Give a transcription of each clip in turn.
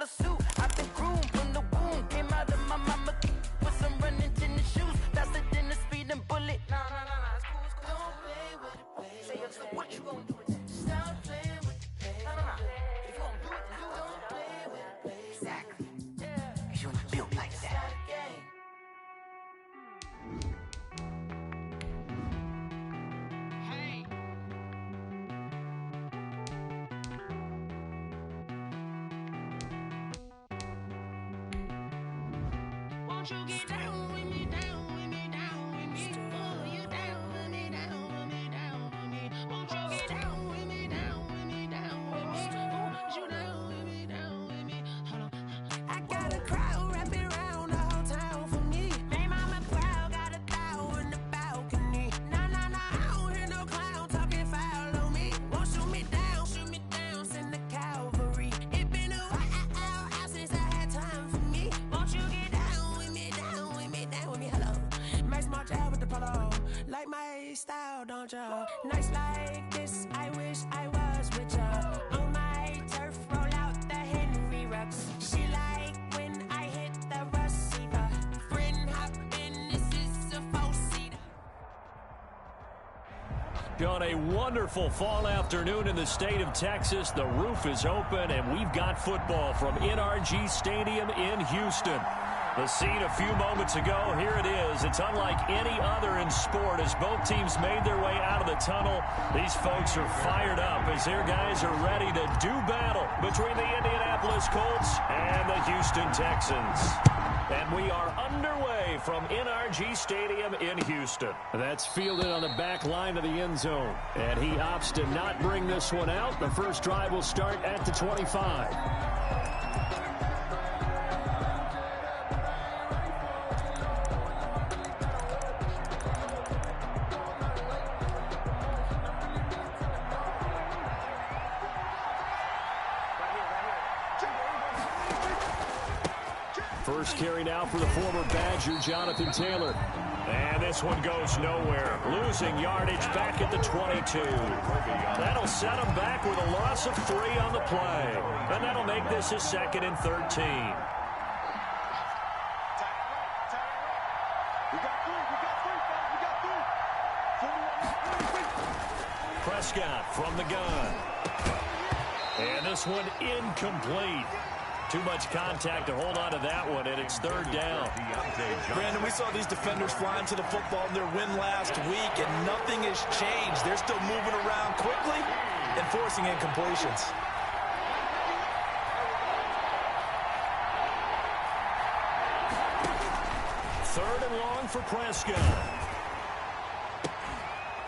$100 suit. I've been groomed from the womb. Came out of my mama with some running tennis shoes. Faster than a speeding bullet. Nah, it's cool, it's cool. Don't play with it, baby. So what you gonna do with it? Stop playing with it, baby. Nah. If you gonna do it, then don't play with it, baby. Exactly. Yeah. Cause you're not built like that. Won't you get down with me, down with me, down with me? Oh, you down with me, down with me, down with me. Won't you get down with me, down with me, down with me? Oh, you down with me, down with me? Hold on. I got a crowd wrapping around the whole town for me. They mama proud, got 1,000 in the balcony. Nah, I don't hear no clown talking foul on me. Won't shoot me down, send the cavalry. It been a while since I had time for me. Won't you get down with me, down with me, down with me? Hello. Max March out with the polo. Like my style, don't ya? Nights like this, I wish I was with ya. On my turf, roll out the Henry Rux. She like when I hit the receiver. Friend hop in, this is a four-seater. On a wonderful fall afternoon in the state of Texas, the roof is open, and we've got football from NRG Stadium in Houston. The scene a few moments ago, here it is. It's unlike any other in sport as both teams made their way out of the tunnel. These folks are fired up as their guys are ready to do battle between the Indianapolis Colts and the Houston Texans. And we are underway from NRG Stadium in Houston. That's fielded on the back line of the end zone. And he opts to not bring this one out. The first drive will start at the 25. First carry now for the former Badger, Jonathan Taylor. And this one goes nowhere. Losing yardage back at the 22. That'll set him back with a loss of 3 on the play. And that'll make this a 2nd and 13. Prescott from the gun. And this one incomplete. Too much contact to hold on to that one, and it's 3rd down. Brandon, we saw these defenders flying to the football in their win last week, and nothing has changed. They're still moving around quickly and forcing incompletions. Third and long for Prescott.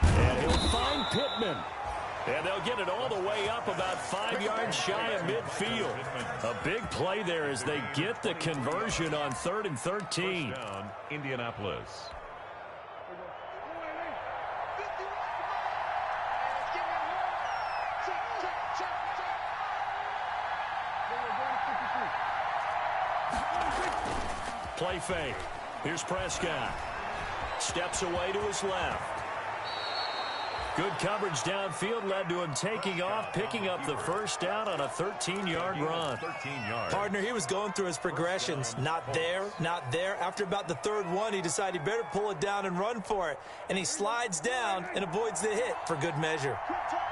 And he'll find Pittman. And they'll get it all the way up about 5 yards shy of midfield. A big play there as they get the conversion on 3rd and 13. First down, Indianapolis. Play fake. Here's Prescott. Steps away to his left. Good coverage downfield led to him taking off, picking up the first down on a 13-yard run. 13 yards. Partner, he was going through his progressions. Not there, not there. After about the 3rd one, he decided he better pull it down and run for it. And he slides down and avoids the hit for good measure.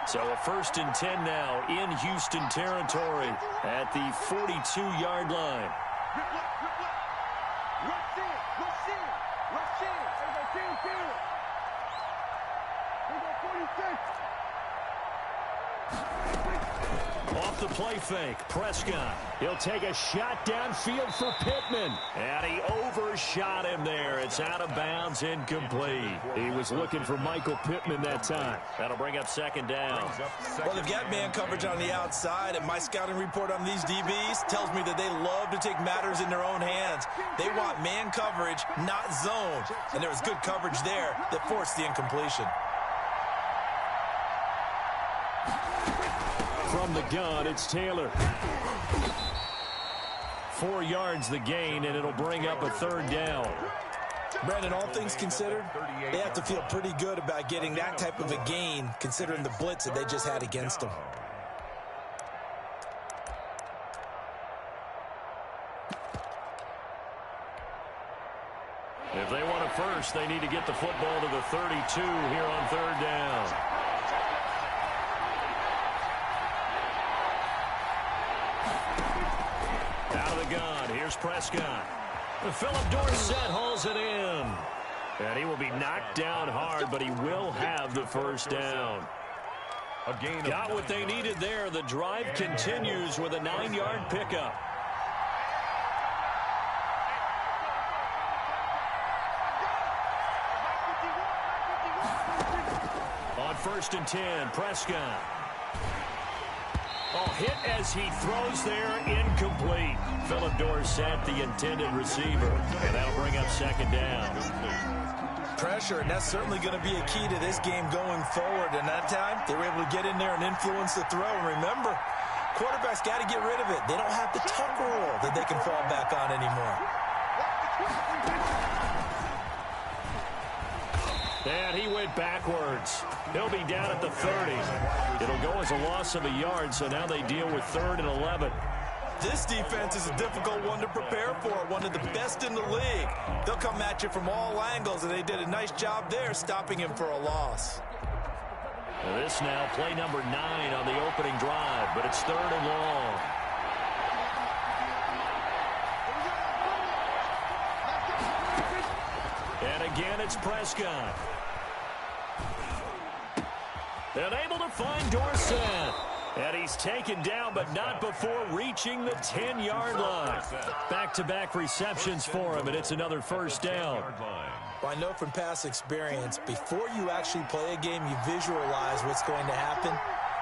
So a 1st and 10 now in Houston territory at the 42-yard line. Off the play fake, Prescott. He'll take a shot downfield for Pittman. And he overshot him there. It's out of bounds, incomplete. He was looking for Michael Pittman that time. That'll bring up 2nd down. Well, they've got man coverage on the outside, and my scouting report on these DBs tells me that they love to take matters in their own hands. They want man coverage, not zone. And there was good coverage there that forced the incompletion. From the gun, it's Taylor. 4 yards the gain, and it'll bring up a 3rd down. Brandon, all things considered, they have to feel pretty good about getting that type of a gain, considering the blitz that they just had against them. first, they need to get the football to the 32 here on third down. Out of the gun, here's Prescott. Philip Dorsett hauls it in. And he will be knocked down hard, but he will have the first down. Got what they needed there. The drive continues with a 9-yard pickup. On 1st and 10, Prescott. Oh, hit as he throws there, incomplete. Philip Dorsett, the intended receiver. And that'll bring up 2nd down. Pressure, and that's certainly going to be a key to this game going forward. And that time, they were able to get in there and influence the throw. And remember, quarterbacks got to get rid of it. They don't have the tuck rule that they can fall back on anymore. And he went backwards. He'll be down at the 30. It'll go as a loss of a yard, so now they deal with 3rd and 11. This defense is a difficult one to prepare for, one of the best in the league. They'll come at you from all angles, and they did a nice job there stopping him for a loss. This now play number 9 on the opening drive, but it's 3rd and long. And again, it's Prescott. And able to find Dorsett. And he's taken down, but not before reaching the 10-yard line. Back-to-back receptions for him, and it's another first down. Well, I know from past experience, before you actually play a game, you visualize what's going to happen.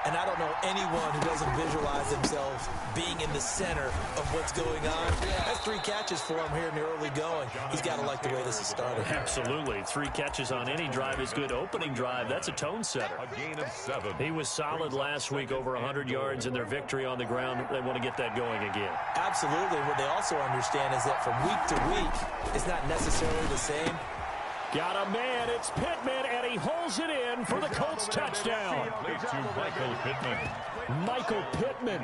And I don't know anyone who doesn't visualize themselves being in the center of what's going on. That's 3 catches for him here in the early going. He's got to like the way this is started. Absolutely. 3 catches on any drive is good. Opening drive, that's a tone setter. A gain of 7. He was solid last week, over 100 yards in their victory on the ground. They want to get that going again. Absolutely. What they also understand is that from week to week, it's not necessarily the same. Got a man, it's Pittman, and he holds it in for the Colts touchdown. Complete to Michael Pittman. Michael Pittman,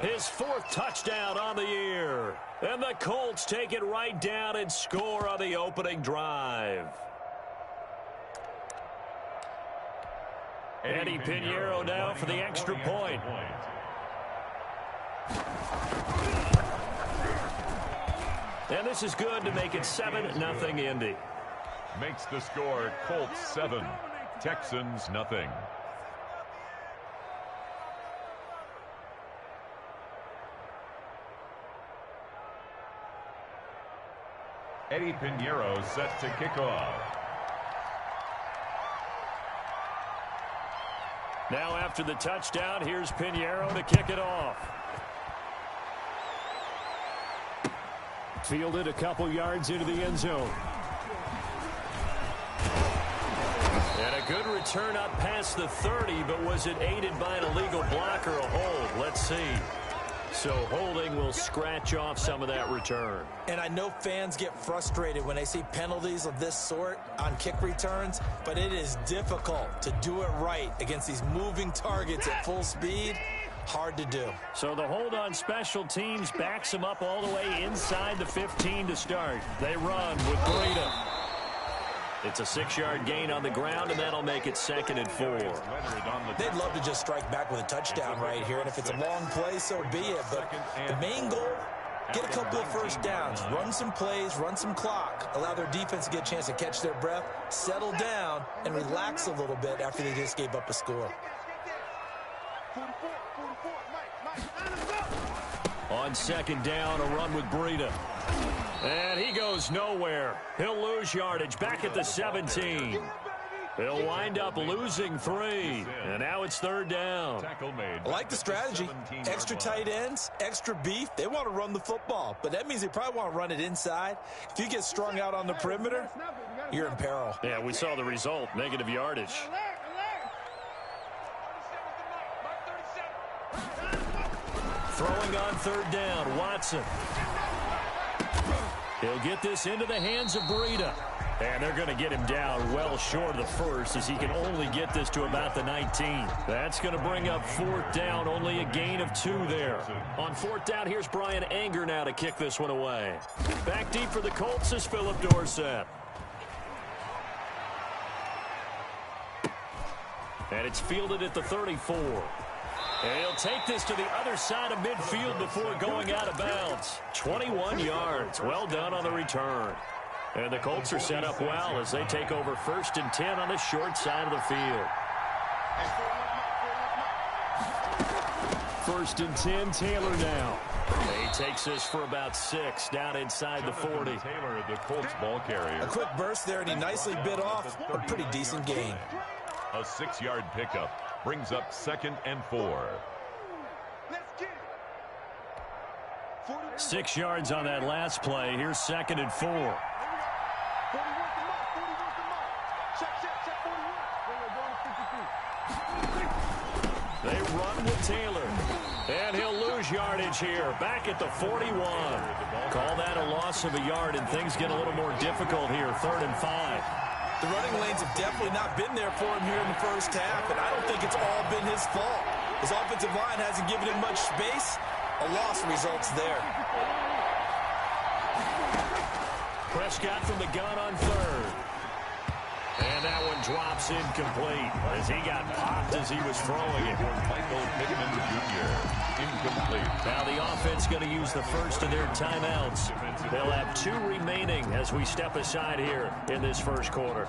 his 4th touchdown on the year. And the Colts take it right down and score on the opening drive. Eddie Pinheiro now for the extra point. And this is good to make it 7-0 Indy. Makes the score Colts 7, Texans nothing. Eddie Pinheiro set to kick off. Now after the touchdown, here's Pinheiro to kick it off. Fielded a couple yards into the end zone. And a good return up past the 30, but was it aided by an illegal block or a hold? Let's see. So holding will scratch off some of that return. And I know fans get frustrated when they see penalties of this sort on kick returns, but it is difficult to do it right against these moving targets at full speed. Hard to do. So the hold on special teams backs them up all the way inside the 15 to start. They run with Breida. It's a 6-yard gain on the ground, and that'll make it 2nd and 4. They'd love to just strike back with a touchdown right here, and if it's a long play, so be it. But the main goal, get a couple of first downs, run some plays, run some clock, allow their defense to get a chance to catch their breath, settle down, and relax a little bit after they just gave up a score. On 2nd down, a run with Breida. And he goes nowhere. He'll lose yardage back at the 17. He'll wind up losing 3. And now it's 3rd down. I like the strategy. Extra tight ends, extra beef. They want to run the football, but that means they probably want to run it inside. If you get strung out on the perimeter, you're in peril. Yeah, we saw the result, negative yardage. Throwing on 3rd down, Watson. He'll get this into the hands of Breida. And they're going to get him down well short of the first, as he can only get this to about the 19. That's going to bring up 4th down, only a gain of 2 there. On 4th down, here's Brian Anger now to kick this one away. Back deep for the Colts is Philip Dorsett. And it's fielded at the 34. And he'll take this to the other side of midfield before going out of bounds. 21 yards. Well done on the return. And the Colts are set up well as they take over 1st and 10 on the short side of the field. 1st and 10, Taylor now. He takes this for about 6 down inside the 40. Taylor, the Colts ball carrier. A quick burst there, and he nicely bit off a pretty decent gain. A 6-yard pickup brings up 2nd and 4. 6 yards on that last play. Here's 2nd and 4. They run with Taylor. And he'll lose yardage here. Back at the 41. Call that a loss of a yard, and things get a little more difficult here. 3rd and 5. The running lanes have definitely not been there for him here in the first half, and I don't think it's all been his fault. His offensive line hasn't given him much space. A loss results there. Prescott from the gun on 3rd. And that one drops incomplete as he got popped as he was throwing it. Michael Pittman Jr. Incomplete. Now the offense going to use the first of their timeouts. They'll have 2 remaining as we step aside here in this first quarter.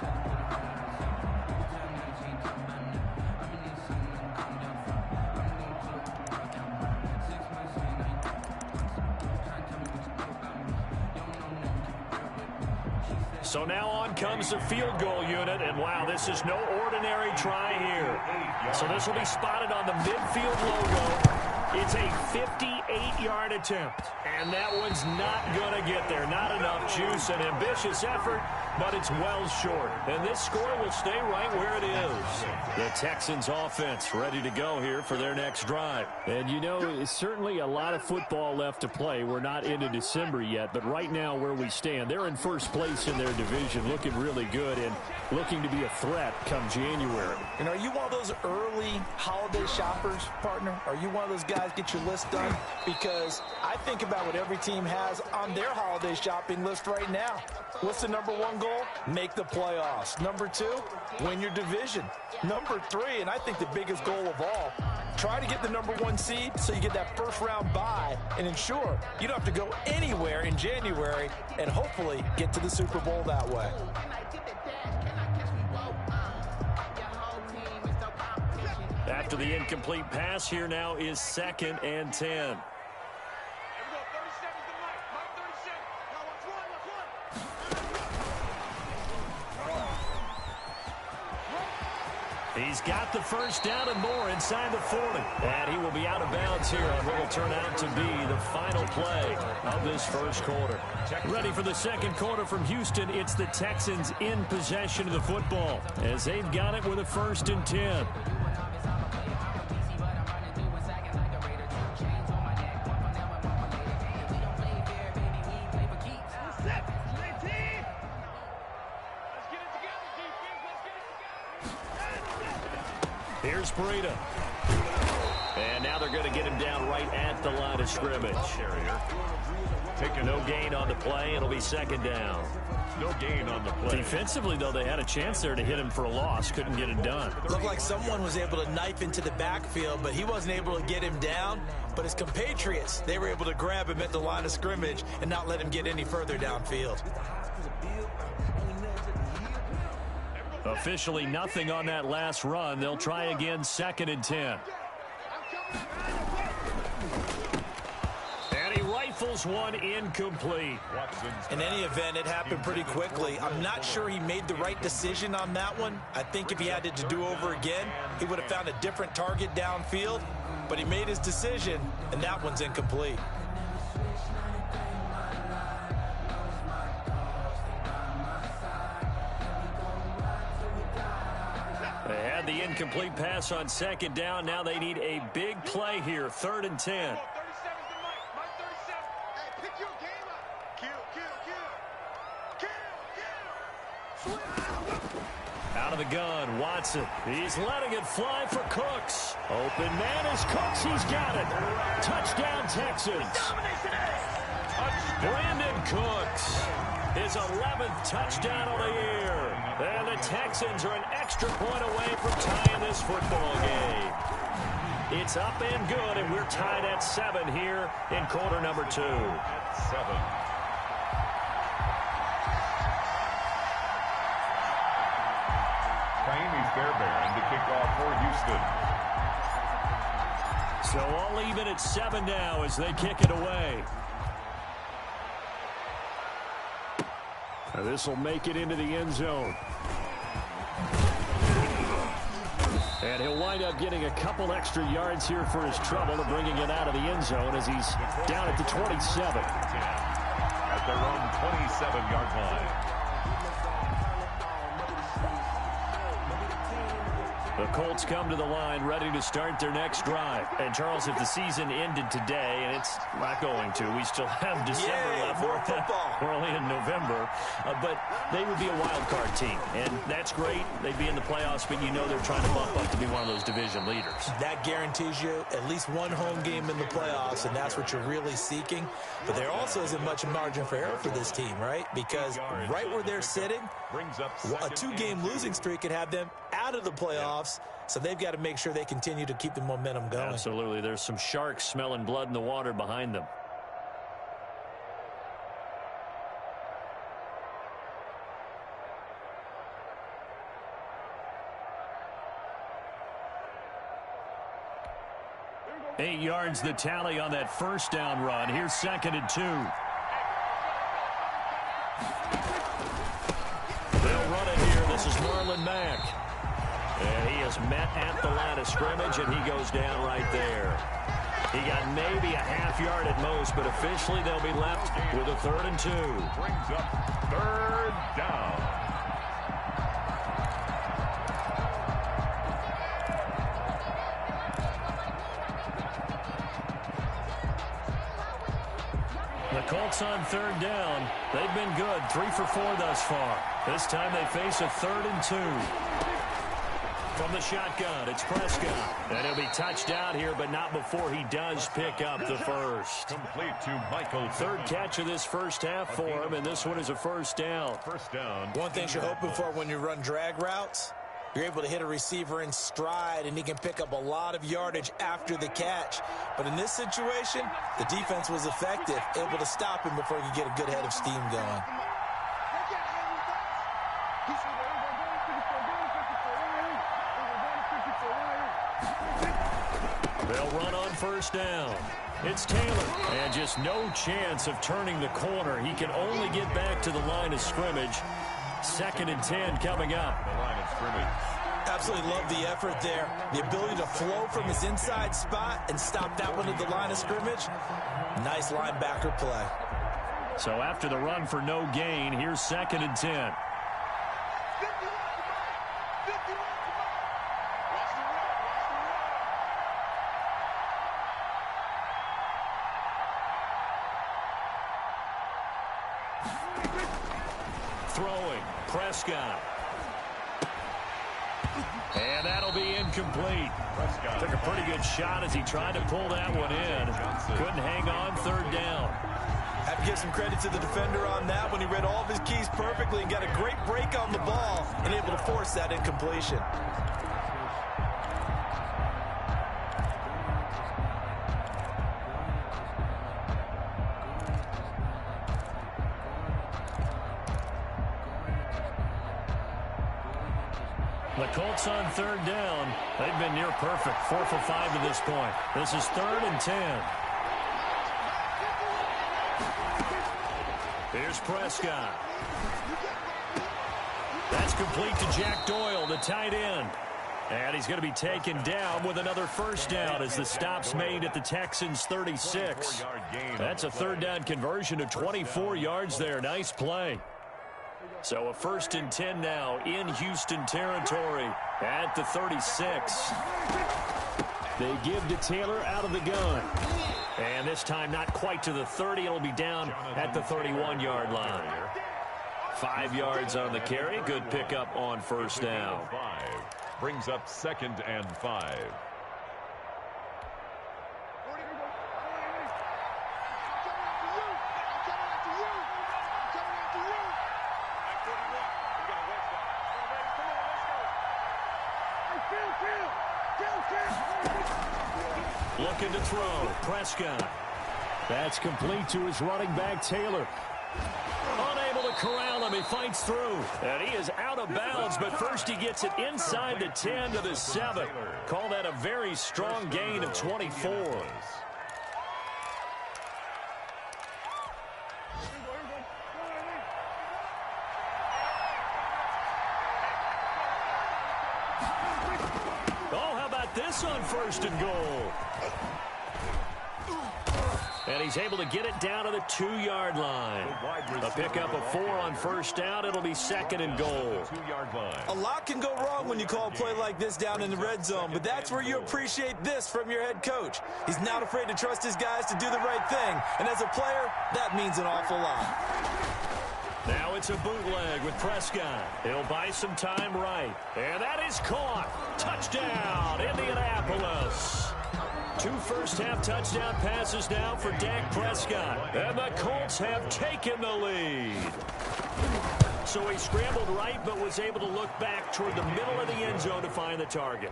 So now on comes the field goal unit, and wow, this is no ordinary try here. So this will be spotted on the midfield logo. It's a 58-yard attempt, and that one's not going to get there. Not enough juice, an ambitious effort, but it's well short. And this score will stay right where it is. The Texans offense ready to go here for their next drive. And you know, it's certainly a lot of football left to play. We're not into December yet, but right now where we stand, they're in first place in their division, looking really good and looking to be a threat come January. And are you one of those early holiday shoppers, partner? Are you one of those guys get your list done? Because I think about what every team has on their holiday shopping list right now. What's the number 1 goal? Make the playoffs. Number 2, win your division. Number 3, and I think the biggest goal of all, try to get the number 1 seed so you get that first round bye and ensure you don't have to go anywhere in January and hopefully get to the Super Bowl that way. After the incomplete pass, here now is 2nd and 10. He's got the first down and more inside the 40. And he will be out of bounds here on what will turn out to be the final play of this first quarter. Ready for the second quarter from Houston. It's the Texans in possession of the football as they've got it with a 1st and 10. Here's Breida. And now they're going to get him down right at the line of scrimmage. No gain on the play. It'll be 2nd down. No gain on the play. Defensively, though, they had a chance there to hit him for a loss. Couldn't get it done. Looked like someone was able to knife into the backfield, but he wasn't able to get him down. But his compatriots, they were able to grab him at the line of scrimmage and not let him get any further downfield. Officially nothing on that last run. They'll try again 2nd and 10. And he rifles one incomplete. In any event, it happened pretty quickly. I'm not sure he made the right decision on that one. I think if he had it to do over again, he would have found a different target downfield. But he made his decision, and that one's incomplete. They had the incomplete pass on 2nd down. Now they need a big play here. 3rd and 10. Out of the gun, Watson. He's letting it fly for Cooks. Open man is Cooks. He's got it. Touchdown, Texans. Brandon Cooks. His 11th touchdown of the year. And the Texans are an extra point away from tying this football game. It's up and good, and we're tied at 7 here in quarter number 2. 7. Miami Fairbairn to kick off for Houston. So all even at 7 now as they kick it away. This will make it into the end zone. And he'll wind up getting a couple extra yards here for his trouble and bringing it out of the end zone as he's down at the 27. At their own 27-yard line. The Colts come to the line ready to start their next drive. And, Charles, if the season ended today, and it's not going to, we still have December left. More football. We're only in November. But they would be a wild card team. And that's great. They'd be in the playoffs, but you know they're trying to bump up to be one of those division leaders. That guarantees you at least one home game in the playoffs, and that's what you're really seeking. But there also isn't much margin for error for this team, right? Because right where they're sitting, a 2-game losing streak could have them out of the playoffs. So they've got to make sure they continue to keep the momentum going. Absolutely. There's some sharks smelling blood in the water behind them. Eight yards the tally on that first down run. Here's 2nd and 2. They'll run it here. This is Marlon Mack. And he is met at the line of scrimmage, and he goes down right there. He got maybe a half yard at most, but officially they'll be left with a 3rd and 2. Brings up 3rd down. The Colts on 3rd down. They've been good, 3 for 4 thus far. This time they face a 3rd and 2. From the shotgun, it's Prescott. And he'll be touched out here, but not before he does pick up the first. Complete to Michael. 3rd catch of this first half for him, and this one is a first down. First down. One thing you're hoping for when you run drag routes, you're able to hit a receiver in stride, and he can pick up a lot of yardage after the catch. But in this situation, the defense was effective, able to stop him before he could get a good head of steam going. They'll run on first down. It's Taylor. And just no chance of turning the corner. He can only get back to the line of scrimmage. 2nd and 10 coming up. The line of scrimmage. Absolutely love the effort there. The ability to flow from his inside spot and stop that one at the line of scrimmage. Nice linebacker play. So after the run for no gain, here's 2nd and 10. Throwing, Prescott. And that'll be incomplete. Prescott Took a pretty good shot as he tried to pull that one in. Couldn't hang on 3rd down. Have to give some credit to the defender on that when he read all of his keys perfectly and got a great break on the ball and able to force that incompletion. The Colts on 3rd down. They've been near perfect. 4 for 5 to this point. This is 3rd and 10. Here's Prescott. That's complete to Jack Doyle, the tight end. And he's going to be taken down with another first down as the stop's made at the Texans' 36. That's a 3rd down conversion to 24 yards there. Nice play. So a 1st and 10 now in Houston territory at the 36. They give to Taylor out of the gun. And this time not quite to the 30. It'll be down at the 31-yard line. 5 yards on the carry. Good pickup on first down. 5 brings up 2nd and 5. Looking to throw. Prescott. That's complete to his running back, Taylor. Unable to corral him. He fights through. And he is out of bounds, but first he gets it inside the 10 to the 7. Call that a very strong gain of 24. Oh, how about this on 1st and goal? And he's able to get it down to the 2-yard line. A pickup of 4 on first down. It'll be 2nd and goal. A lot can go wrong when you call a play like this down in the red zone, but that's where you appreciate this from your head coach. He's not afraid to trust his guys to do the right thing, and as a player, that means an awful lot. Now it's a bootleg with Prescott. He'll buy some time right. And that is caught. Touchdown, Indianapolis. 2 first-half touchdown passes now for Dak Prescott. And the Colts have taken the lead. So he scrambled right, but was able to look back toward the middle of the end zone to find the target.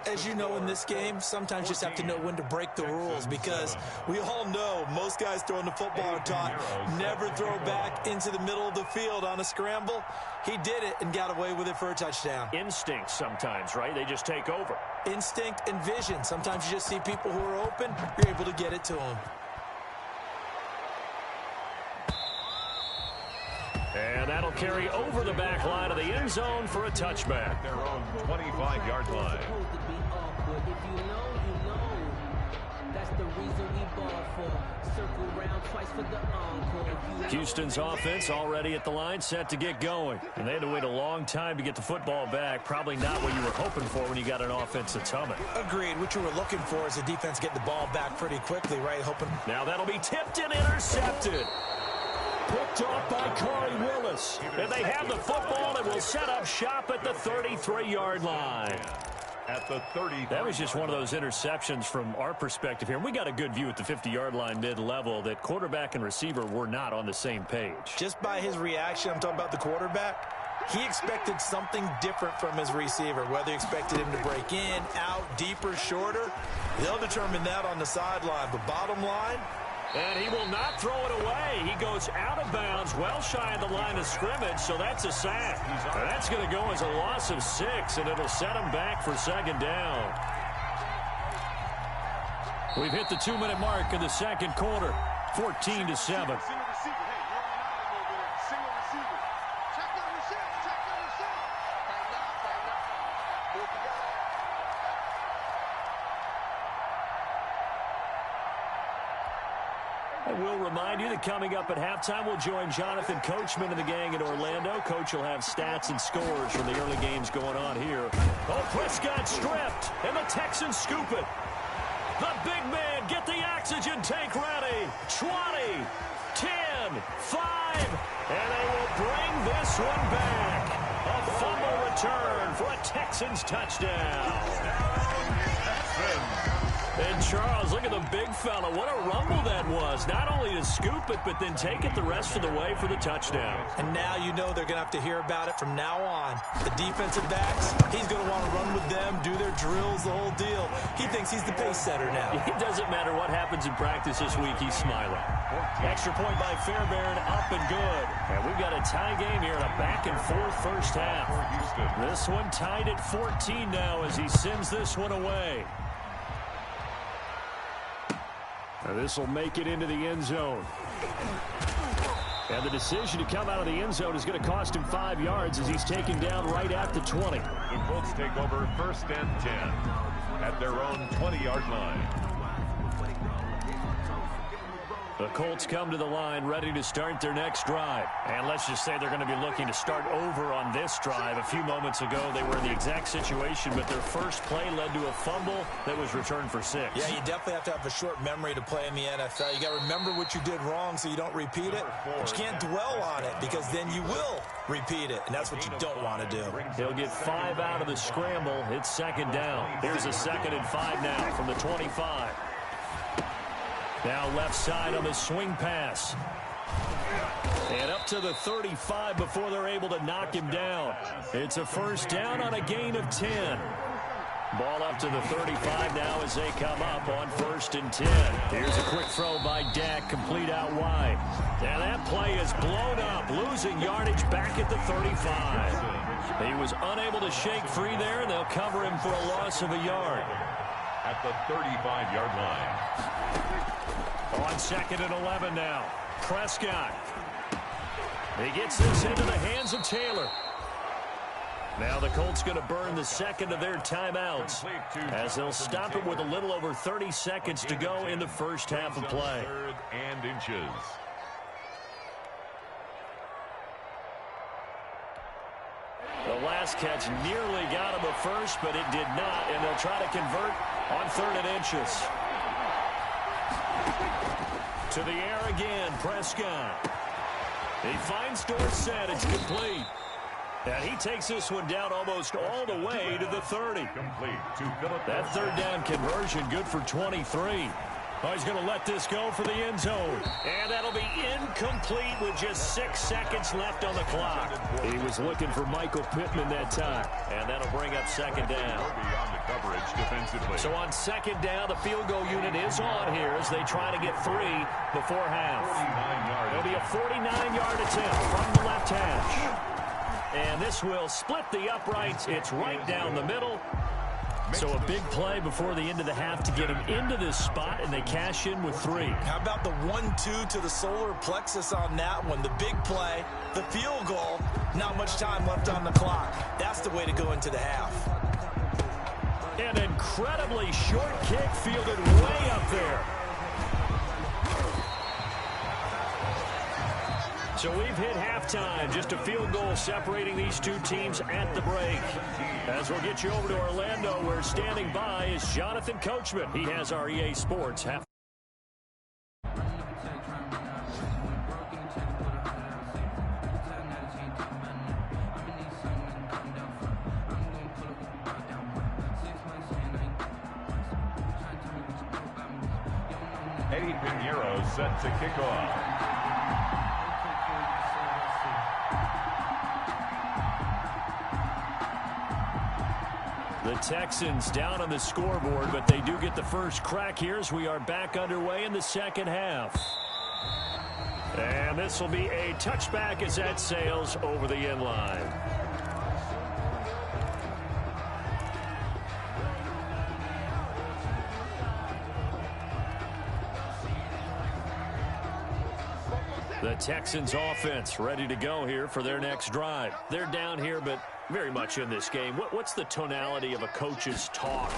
As you know, in this game, sometimes you just have to know when to break the rules, because we all know most guys throwing the football are taught never throw back into the middle of the field on a scramble. He did it and got away with it for a touchdown. Instinct sometimes, right? They just take over. Instinct and vision. Sometimes you just see people who are open, you're able to get it to them. And that'll carry over the back line of the end zone for a touchback. Their own 25-yard line. Houston's offense already at the line, set to get going. And they had to wait a long time to get the football back. Probably not what you were hoping for when you got an offense that's humming. Agreed. What you were looking for is the defense getting the ball back pretty quickly, right? Hoping. Now that'll be tipped and intercepted. Picked off by Corey Willis. And they have the football and will set up shop at the 33-yard line. At the 30. That was just one of those interceptions from our perspective here. And we got a good view at the 50-yard line mid-level that quarterback and receiver were not on the same page. Just by his reaction, I'm talking about the quarterback, he expected something different from his receiver, whether he expected him to break in, out, deeper, shorter. They'll determine that on the sideline. But bottom line, and he will not throw it away. He goes out of bounds, well shy of the line of scrimmage, so that's a sack. And that's going to go as a loss of 6, and it'll set him back for 2nd down. We've hit the 2-minute mark in the 2nd quarter, 14-7. I will remind you that coming up at halftime, we'll join Jonathan Coachman and the gang in Orlando. Coach will have stats and scores from the early games going on here. Oh, Prescott stripped, and the Texans scoop it. The big man, get the oxygen tank ready. 20, 10, 5, and they will bring this one back. A fumble return for a Texans touchdown. And Charles, look at the big fella. What a rumble that was. Not only to scoop it, but then take it the rest of the way for the touchdown. And now you know they're going to have to hear about it from now on. The defensive backs, he's going to want to run with them, do their drills, the whole deal. He thinks he's the pace setter now. It doesn't matter what happens in practice this week, he's smiling. Extra point by Fairbairn, up and good. And we've got a tie game here in a back-and-forth first half. This one tied at 14 now as he sends this one away. This will make it into the end zone. And the decision to come out of the end zone is going to cost him 5 yards as he's taken down right at the 20. The Colts take over 1st and 10 at their own 20-yard line. The Colts come to the line ready to start their next drive. And let's just say they're going to be looking to start over on this drive. A few moments ago, they were in the exact situation, but their first play led to a fumble that was returned for 6. Yeah, you definitely have to have a short memory to play in the NFL. You got to remember what you did wrong so you don't repeat it. But you can't dwell on it because then you will repeat it, and that's what you don't want to do. He'll get 5 out of the scramble. It's second down. Here's a 2nd and 5 now from the 25. Now left side on the swing pass. And up to the 35 before they're able to knock him down. It's a first down on a gain of 10. Ball up to the 35 now as they come up on 1st and 10. Here's a quick throw by Dak, complete out wide. And that play is blown up, losing yardage back at the 35. He was unable to shake free there, and they'll cover him for a loss of a yard. At the 35-yard line. On 2nd and 11 now. Prescott. He gets this into the hands of Taylor. Now the Colts going to burn the 2nd of their timeouts as they'll stop it with a little over 30 seconds to go in the first half of play. 3rd and inches. The last catch nearly got him a first, but it did not, and they'll try to convert on 3rd and inches. To the air again, Prescott. He finds Dorsett. It's complete. And he takes this one down almost all the way to the 30. Complete to Philip. That 3rd down conversion good for 23. Oh, he's going to let this go for the end zone. And that'll be incomplete with just 6 seconds left on the clock. He was looking for Michael Pittman that time. And that'll bring up 2nd down. Beyond the coverage defensively. So on 2nd down, the field goal unit is on here as they try to get 3 before half. It'll be a 49-yard attempt from the left hash. And this will split the uprights. It's right down the middle. So a big play before the end of the half to get him into this spot, and they cash in with 3. How about the 1-2 to the solar plexus on that one? The big play, the field goal, not much time left on the clock. That's the way to go into the half. An incredibly short kick fielded way up there. So we've hit halftime. Just a field goal separating these two teams at the break. As we'll get you over to Orlando, where standing by is Jonathan Coachman. He has our EA Sports half. Eddie Pinheiro set to kick off. The Texans down on the scoreboard, but they do get the first crack here as we are back underway in the second half. And this will be a touchback as that sails over the end line. The Texans offense ready to go here for their next drive. They're down here, but very much in this game. What's the tonality of a coach's talk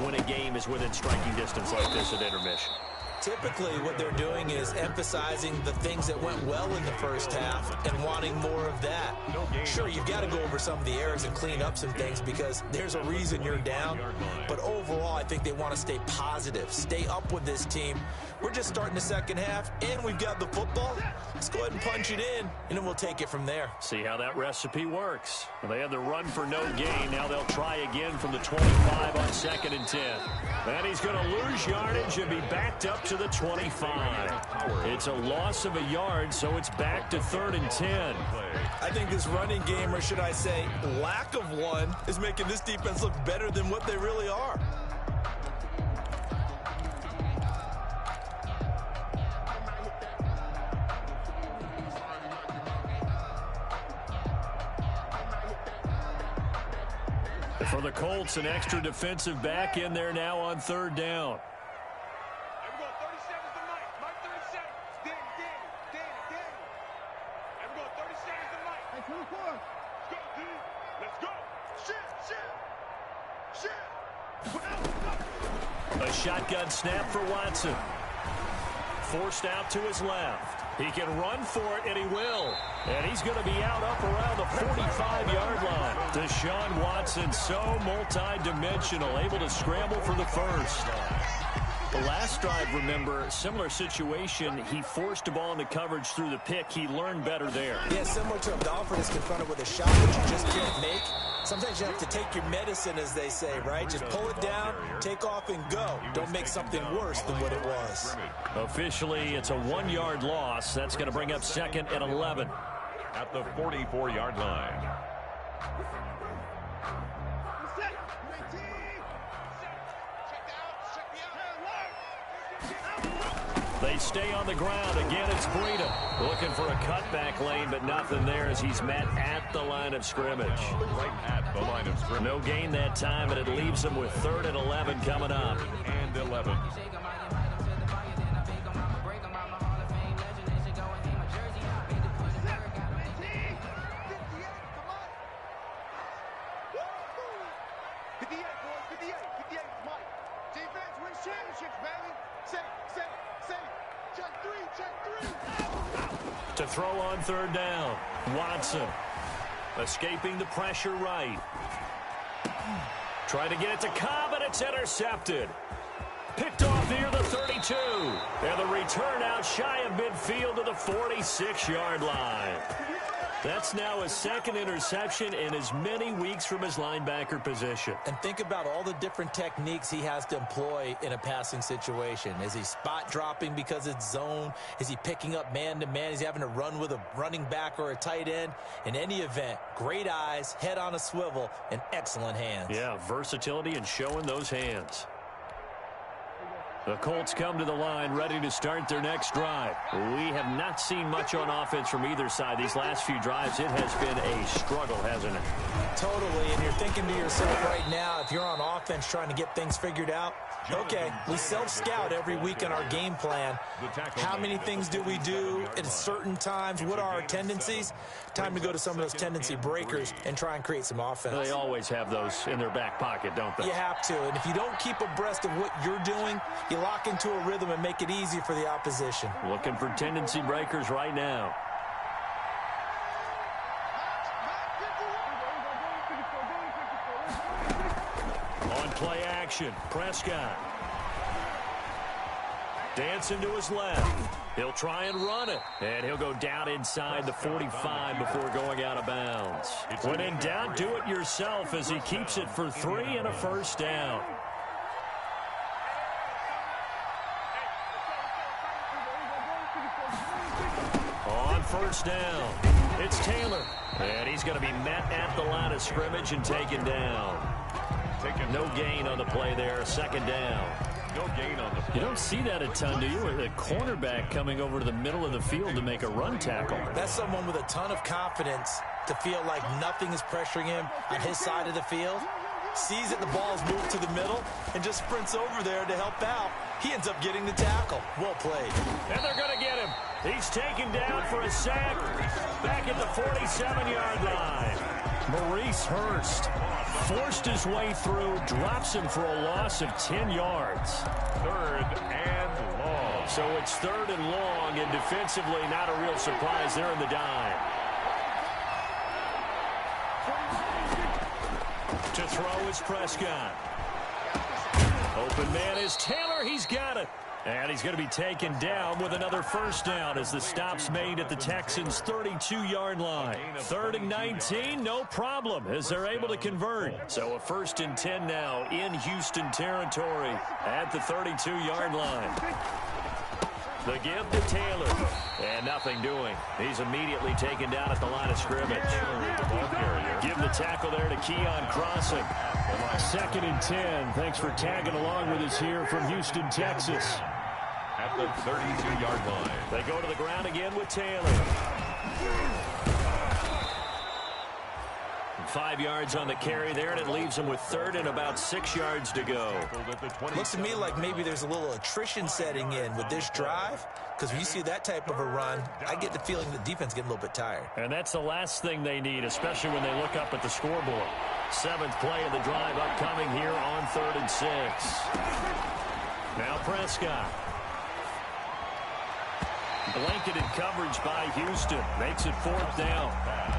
when a game is within striking distance like this at intermission? Typically, what they're doing is emphasizing the things that went well in the first half and wanting more of that. Sure, you've got to go over some of the errors and clean up some things because there's a reason you're down. But overall, I think they want to stay positive, stay up with this team. We're just starting the second half, and we've got the football. Let's go ahead and punch it in, and then we'll take it from there. See how that recipe works. Well, they had the run for no gain. Now they'll try again from the 25 on 2nd and 10. And he's going to lose yardage and be backed up to the 25. It's a loss of a yard, so it's back to 3rd and 10. I think this running game, or should I say lack of one, is making this defense look better than what they really are. For the Colts, an extra defensive back in there now on 3rd down. A shotgun snap for Watson. forced out to his left. He can run for it, and he will. And he's going to be out up around the 45-yard line. Deshaun Watson, so multi-dimensional, able to scramble for the first. The last drive, remember, similar situation. He forced a ball into coverage through the pick. He learned better there. Yeah, similar to a golfer that's confronted with a shot that you just can't make. Sometimes you have to take your medicine, as they say, right? Just pull it down, take off, and go. Don't make something worse than what it was. Officially, it's a 1-yard loss. That's going to bring up 2nd and 11. At the 44-yard line. They stay on the ground. Again, it's Breida looking for a cutback lane, but nothing there as he's met at the line of scrimmage. Right at the line of scrimmage. No gain that time, and it leaves him with 3rd and 11 coming up. And 11. To throw on 3rd down, Watson escaping the pressure right. Trying to get it to Cobb, and it's intercepted. Picked off near the 32. And the return out shy of midfield to the 46-yard line. That's now his 2nd interception in as many weeks from his linebacker position. And think about all the different techniques he has to employ in a passing situation. Is he spot dropping because it's zone? Is he picking up man-to-man? Is he having to run with a running back or a tight end? In any event, great eyes, head on a swivel, and excellent hands. Yeah, versatility and showing those hands. The Colts come to the line ready to start their next drive. We have not seen much on offense from either side. These last few drives, it has been a struggle, hasn't it? Totally, and you're thinking to yourself right now, if you're on offense trying to get things figured out, okay, we self-scout every week in our game plan. How many things do we do at certain times? What are our tendencies? Time to go to some of those tendency breakers and try and create some offense. They always have those in their back pocket, don't they? You have to, and if you don't keep abreast of what you're doing, you lock into a rhythm and make it easy for the opposition. Looking for tendency breakers right now. On play action, Prescott. Dancing to his left. He'll try and run it. And he'll go down inside the 45 before going out of bounds. When in doubt, do it yourself as he keeps it for 3 and a first down. On first down, it's Taylor. And he's going to be met at the line of scrimmage and taken down. No gain on the play there, 2nd down. No gain on the play. You don't see that a ton, do you? A cornerback coming over to the middle of the field to make a run tackle. That's someone with a ton of confidence to feel like nothing is pressuring him on his side of the field. Sees that the ball's moved to the middle and just sprints over there to help out. He ends up getting the tackle. Well played. And they're going to get him. He's taken down for a sack back at the 47-yard line. Maurice Hurst forced his way through, drops him for a loss of 10 yards. 3rd and long. So it's 3rd and long, and defensively not a real surprise there in the dime. To throw is Prescott. Open man is Taylor. He's got it. And he's going to be taken down with another first down as the stop's made at the Texans' 32-yard line. 3rd and 19, no problem, as they're able to convert. So a 1st and 10 now in Houston territory at the 32-yard line. The give to Taylor, and nothing doing. He's immediately taken down at the line of scrimmage. Give the tackle there to Keon Crossing. 2nd and 10. Thanks for tagging along with us here from Houston, Texas. At the 32-yard line. They go to the ground again with Taylor. 5 yards on the carry there, and it leaves him with 3rd and about 6 yards to go. Looks to me like maybe there's a little attrition setting in with this drive, because when you see that type of a run, I get the feeling the defense getting a little bit tired. And that's the last thing they need, especially when they look up at the scoreboard. 7th play of the drive upcoming here on 3rd and 6. Now Prescott. Blanketed coverage by Houston. Makes it 4th down.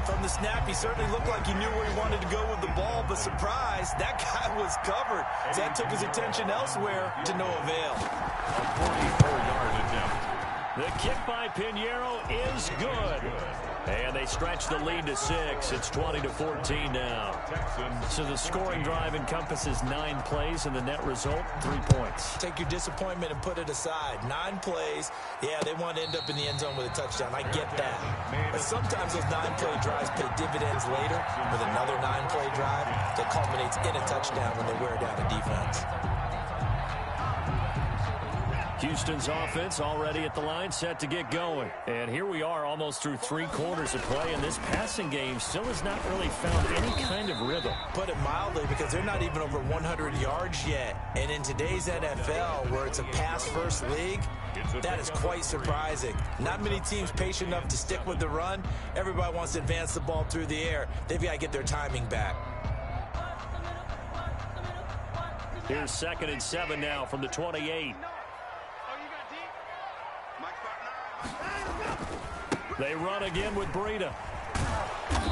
From the snap, he certainly looked like he knew where he wanted to go with the ball, but surprise, that guy was covered. So that took his attention elsewhere to no avail. A 44-yard attempt. The kick by Pinheiro is good. And they stretch the lead to 6. It's 20-14 now. So the scoring drive encompasses 9 plays, and the net result, 3 points. Take your disappointment and put it aside. 9 plays. Yeah, they want to end up in the end zone with a touchdown. I get that. But sometimes those 9-play drives pay dividends later with another 9-play drive that culminates in a touchdown when they wear down a defense. Houston's offense already at the line, set to get going. And here we are almost through 3 quarters of play, and this passing game still has not really found any kind of rhythm. Put it mildly, because they're not even over 100 yards yet. And in today's NFL, where it's a pass-first league, that is quite surprising. Not many teams patient enough to stick with the run. Everybody wants to advance the ball through the air. They've got to get their timing back. Here's 2nd and 7 now from the 28. They run again with Breida.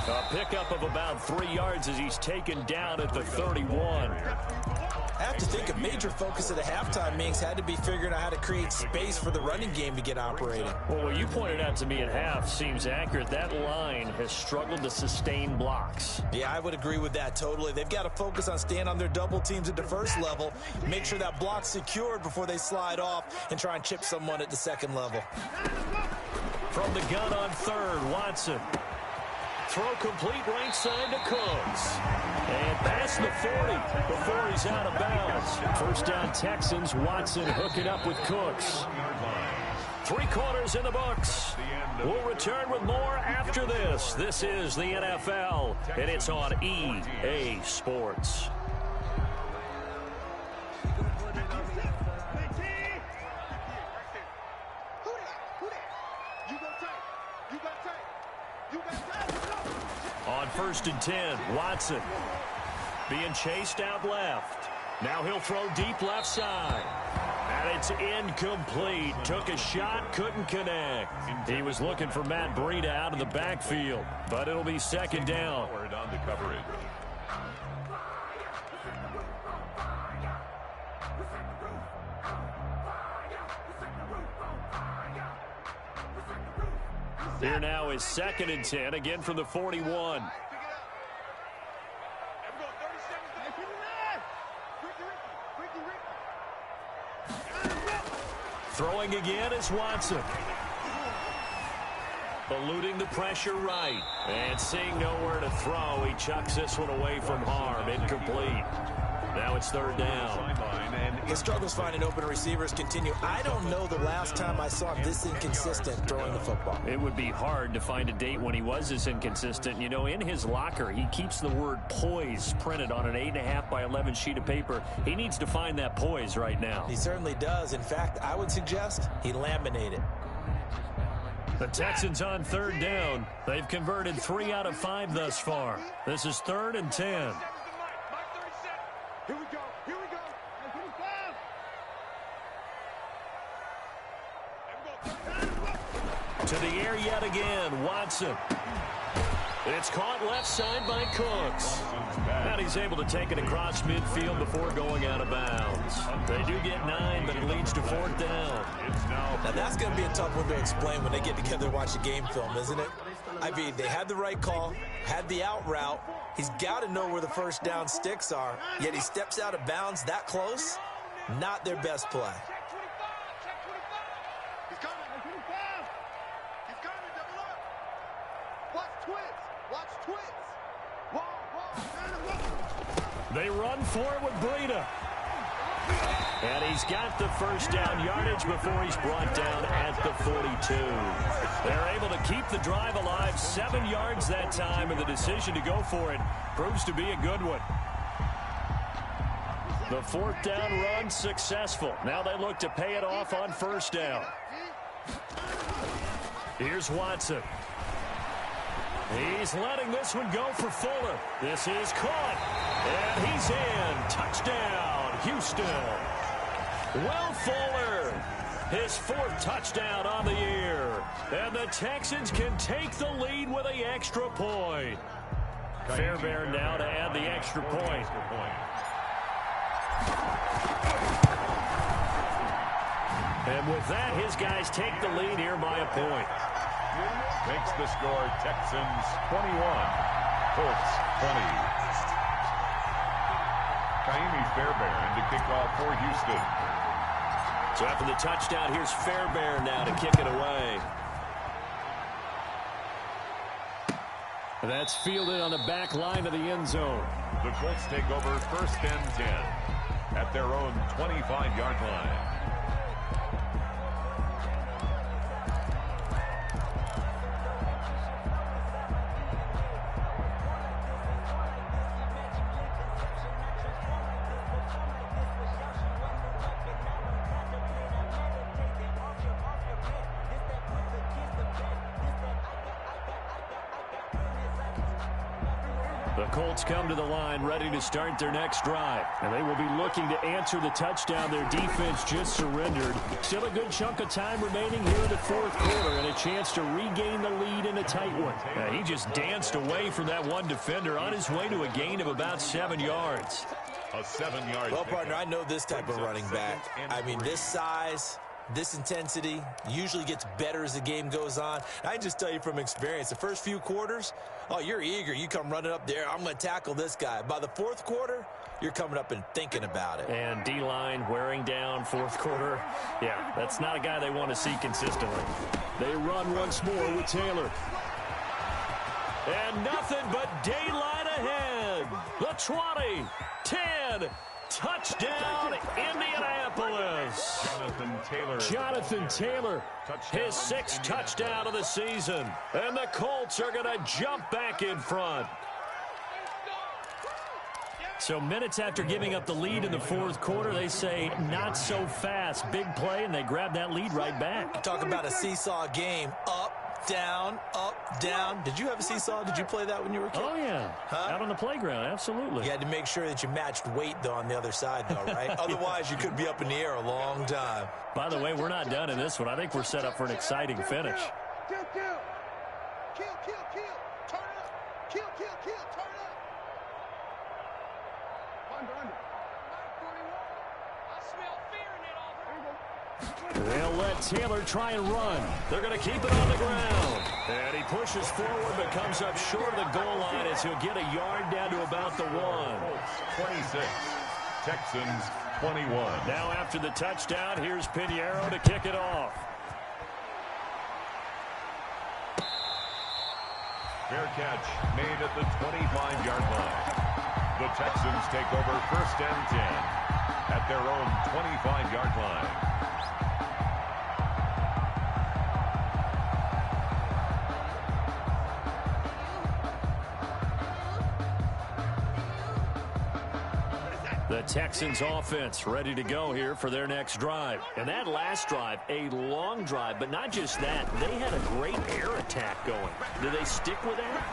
A pickup of about 3 yards as he's taken down at the 31. I have to think a major focus of the halftime meetings had to be figuring out how to create space for the running game to get operating. Well, what you pointed out to me at half seems accurate. That line has struggled to sustain blocks. Yeah, I would agree with that totally. They've got to focus on staying on their double teams at the first level, make sure that block's secured before they slide off and try and chip someone at the second level. From the gun on 3rd, Watson. Throw complete right side to Cooks. And past the 40 before he's out of bounds. 1st down Texans. Watson hooking up with Cooks. 3 quarters in the books. We'll return with more after this. This is the NFL, and it's on EA Sports. On 1st and 10, Watson being chased out left. Now he'll throw deep left side. And it's incomplete. Took a shot, couldn't connect. He was looking for Matt Breida out of the backfield, but it'll be 2nd down. On the coverage. Here now is 2nd and 10, again from the 41. Throwing again is Watson. Eluding the pressure right. And seeing nowhere to throw, he chucks this one away from harm. Incomplete. Now it's 3rd down. His struggles finding open receivers continue. I don't know the last time I saw him this inconsistent throwing the football. It would be hard to find a date when he was this inconsistent. You know, in his locker, he keeps the word poise printed on an 8.5 by 11 sheet of paper. He needs to find that poise right now. He certainly does. In fact, I would suggest he laminate it. The Texans on 3rd down. They've converted 3 out of 5 thus far. This is 3rd and 10. Here we go. Here we go. To the air yet again, Watson. It's caught left side by Cooks. And he's able to take it across midfield before going out of bounds. They do get 9, but it leads to 4th down. Now that's going to be a tough one to explain when they get together and watch a game film, isn't it? I mean, they had the right call, had the out route. He's got to know where the 1st down sticks are, yet he steps out of bounds that close. Not their best play. He's coming. He's coming. Double up. Watch twins. Watch twins. They run for it with Breida. And he's got the 1st down yardage before he's brought down at the 42. They're able to keep the drive alive, 7 yards that time, and the decision to go for it proves to be a good one. The 4th down run successful. Now they look to pay it off on 1st down. Here's Watson. He's letting this one go for Fuller. This is caught. And he's in. Touchdown, Houston. Will Fuller. His 4th touchdown on the year. And the Texans can take the lead with an extra point. Fairbairn now to add the extra point. And with that, his guys take the lead here by a point. Makes the score Texans 21, Colts 20. Fairbairn to kick off for Houston. So after the touchdown, here's Fairbairn now to kick it away. And that's fielded on the back line of the end zone. The Colts take over 1st and 10 at their own 25-yard line. The Colts come to the line ready to start their next drive. And they will be looking to answer the touchdown their defense just surrendered. Still a good chunk of time remaining here in the 4th quarter and a chance to regain the lead in a tight one. He just danced away from that one defender on his way to a gain of about 7 yards. A 7-yard. Well, partner, I know this type of running back. I mean, this size, this intensity usually gets better as the game goes on. I can just tell you from experience, the first few quarters, oh, you're eager. You come running up there. I'm going to tackle this guy. By the 4th quarter, you're coming up and thinking about it. And D-line wearing down 4th quarter. Yeah, that's not a guy they want to see consistently. They run once more with Taylor. And nothing but daylight ahead. The 20, 10, touchdown, Indianapolis. Jonathan Taylor, his 6th touchdown of the season. And the Colts are going to jump back in front. So minutes after giving up the lead in the 4th quarter, they say not so fast. Big play, and they grab that lead right back. Talk about a seesaw game. Up, down, up, down. Did you have a seesaw? Did you play that when you were a kid? Oh, yeah. Out on the playground, absolutely. You had to make sure that you matched weight, though, on the other side, though, right? Otherwise, you could be up in the air a long time. By the way, we're not done in this one. I think we're set up for an exciting finish. Kill. Turn it up. Kill. Turn it up. Under. I smell fear in that offense. They'll let Taylor try and run. They're going to keep it on the ground. And he pushes forward but comes up short of the goal line as he'll get a yard down to about the 1. 26, Texans 21. Now after the touchdown, here's Pinheiro to kick it off. Fair catch made at the 25-yard line. The Texans take over 1st and 10 at their own 25-yard line. The Texans offense ready to go here for their next drive. And that last drive, a long drive, but not just that. They had a great air attack going. Do they stick with that?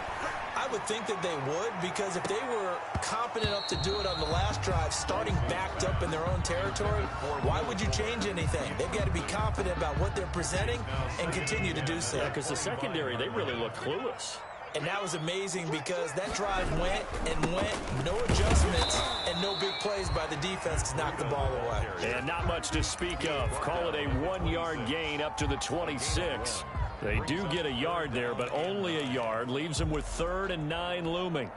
I would think that they would, because if they were confident enough to do it on the last drive, starting backed up in their own territory, why would you change anything? They've got to be confident about what they're presenting and continue to do so. Yeah, because the secondary, they really look clueless. And that was amazing because that drive went, no adjustments, and no big plays by the defense to knock the ball away. And not much to speak of. Call it a 1-yard gain up to the 26. They do get a yard there, but only a yard. Leaves them with 3rd and 9 looming.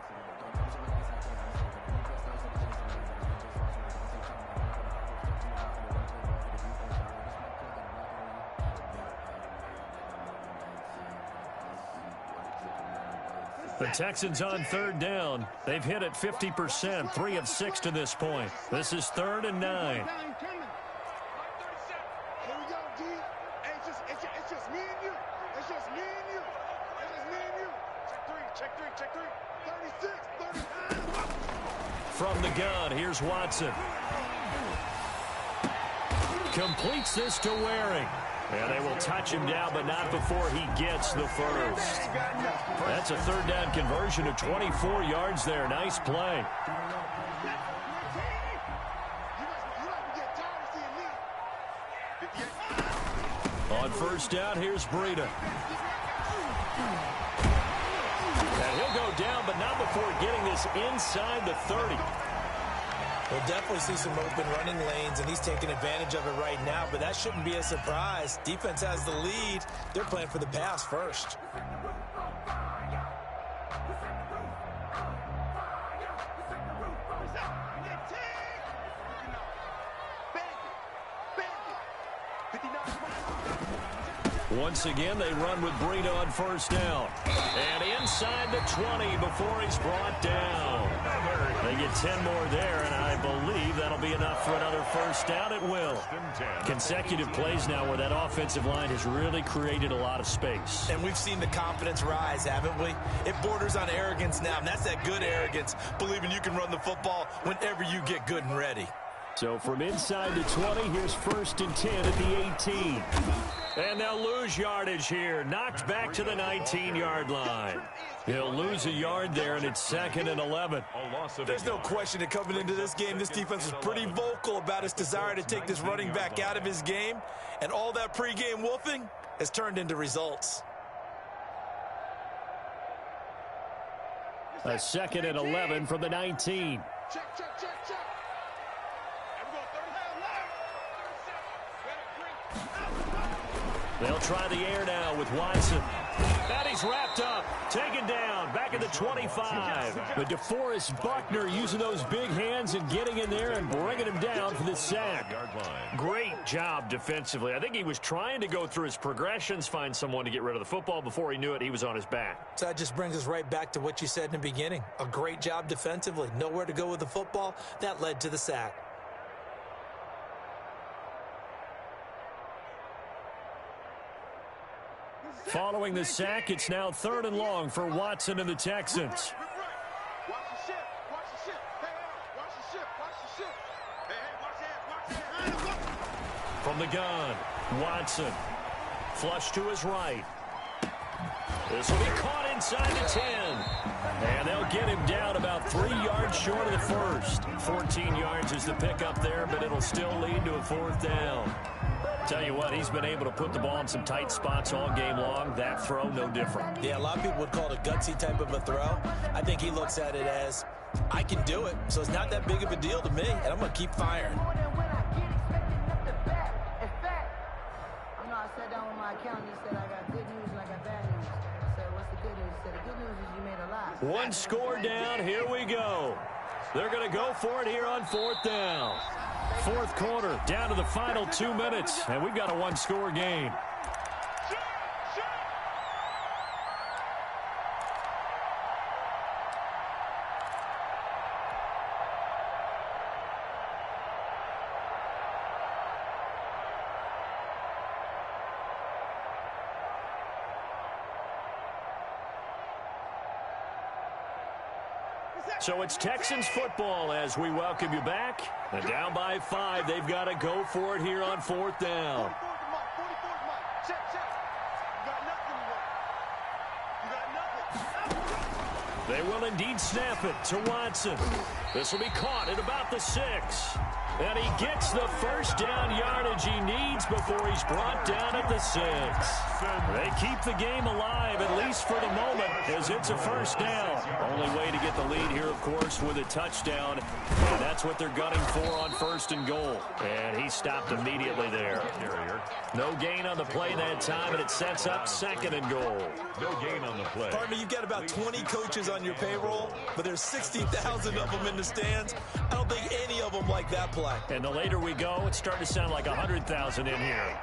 The Texans on 3rd down. They've hit it 50%, 3 of 6 to this point. This is 3rd and 9. Here we go, D. It's just me and you. It's just me and you. Check three. 36, 39. From the gun, here's Watson. Completes this to Waring. And they will touch him down, but not before he gets the first. That's a 3rd down conversion of 24 yards there. Nice play. On first down, here's Breida. And he'll go down, but not before getting this inside the 30. We'll definitely see some open running lanes, and he's taking advantage of it right now, but that shouldn't be a surprise. Defense has the lead. They're playing for the pass first. Once again, they run with Breida on first down. And inside the 20 before he's brought down. They get 10 more there, and I believe that'll be enough for another first down. It will. Consecutive plays now where that offensive line has really created a lot of space. And we've seen the confidence rise, haven't we? It borders on arrogance now, and that's that good arrogance, believing you can run the football whenever you get good and ready. So from inside the 20, here's first and 10 at the 18. And they'll lose yardage here. Knocked back to the 19-yard line. He'll lose a yard there, and it's 2nd and 11. There's no question that coming into this game, this defense was pretty vocal about its desire to take this running back out of his game. And all that pregame wolfing has turned into results. A 2nd and 11 from the 19. Check, check, check, check. They'll try the air now with Watson. And he's wrapped up. Taken down. Back at the 25. But DeForest Buckner using those big hands and getting in there and bringing him down for the sack. Great job defensively. I think he was trying to go through his progressions, find someone to get rid of the football. Before he knew it, he was on his back. So that just brings us right back to what you said in the beginning. A great job defensively. Nowhere to go with the football. That led to the sack. Following the sack, it's now 3rd and long for Watson and the Texans. Watch the ship. Watch the ship. Hey, watch the ship. Watch the ship. Hey, watch that. From the gun, Watson. Flush to his right. This will be caught inside the 10. And they'll get him down about 3 yards short of the first. 14 yards is the pickup there, but it'll still lead to a 4th down. Tell you what, he's been able to put the ball in some tight spots all game long. That throw, no different. Yeah, a lot of people would call it a gutsy type of a throw. I think he looks at it as, I can do it, so it's not that big of a deal to me, and I'm going to keep firing. I sat down with my accountant. He said, I got good news and I got bad news. I said, what's the good news? He said, the good news is you made a lot. One score down. Here we go. They're going to go for it here on 4th down. 4th quarter, down to the final 2 minutes, and we've got a one-score game. So it's Texans football as we welcome you back. And down by 5, they've got to go for it here on 4th down. They will indeed snap it to Watson. This will be caught at about the 6. And he gets the first down yardage he needs before he's brought down at the 6. They keep the game alive, at least for the moment, as it's a first down. Only way to get the lead here, of course, with a touchdown. And that's what they're gunning for on 1st and goal. And he stopped immediately there. No gain on the play that time, and it sets up 2nd and goal. No gain on the play. Partner, you've got about 20 coaches on your payroll, but there's 60,000 of them in the stands. I don't think any of them like that play. And the later we go, it's starting to sound like 100,000 in here.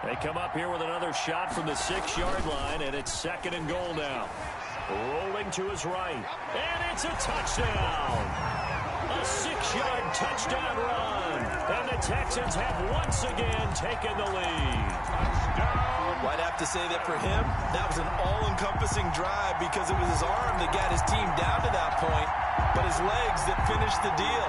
They come up here with another shot from the 6-yard line, and it's 2nd and goal now. Rolling to his right, and it's a touchdown. A 6-yard touchdown run, and the Texans have once again taken the lead. Well, I'd have to say that for him, that was an all-encompassing drive because it was his arm that got his team down to that point, but his legs that finished the deal.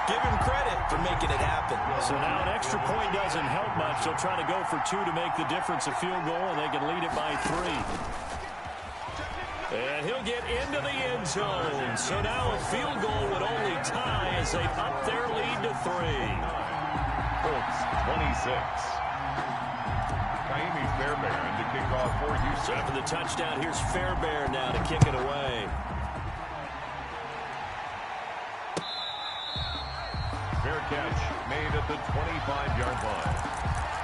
Give him credit for making it happen. So now an extra point doesn't help much. They'll try to go for 2 to make the difference, a field goal, and they can lead it by 3. And he'll get into the end zone. So now a field goal would only tie as they up their lead to 3. Colts 26. Kaimi Fairbairn to kick off for Houston. After the touchdown, here's Fairbairn now to kick it away. Fair catch made at the 25-yard line.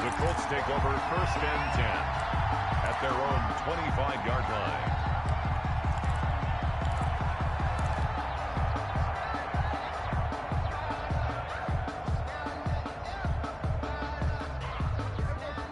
The Colts take over 1st and 10 at their own 25-yard line.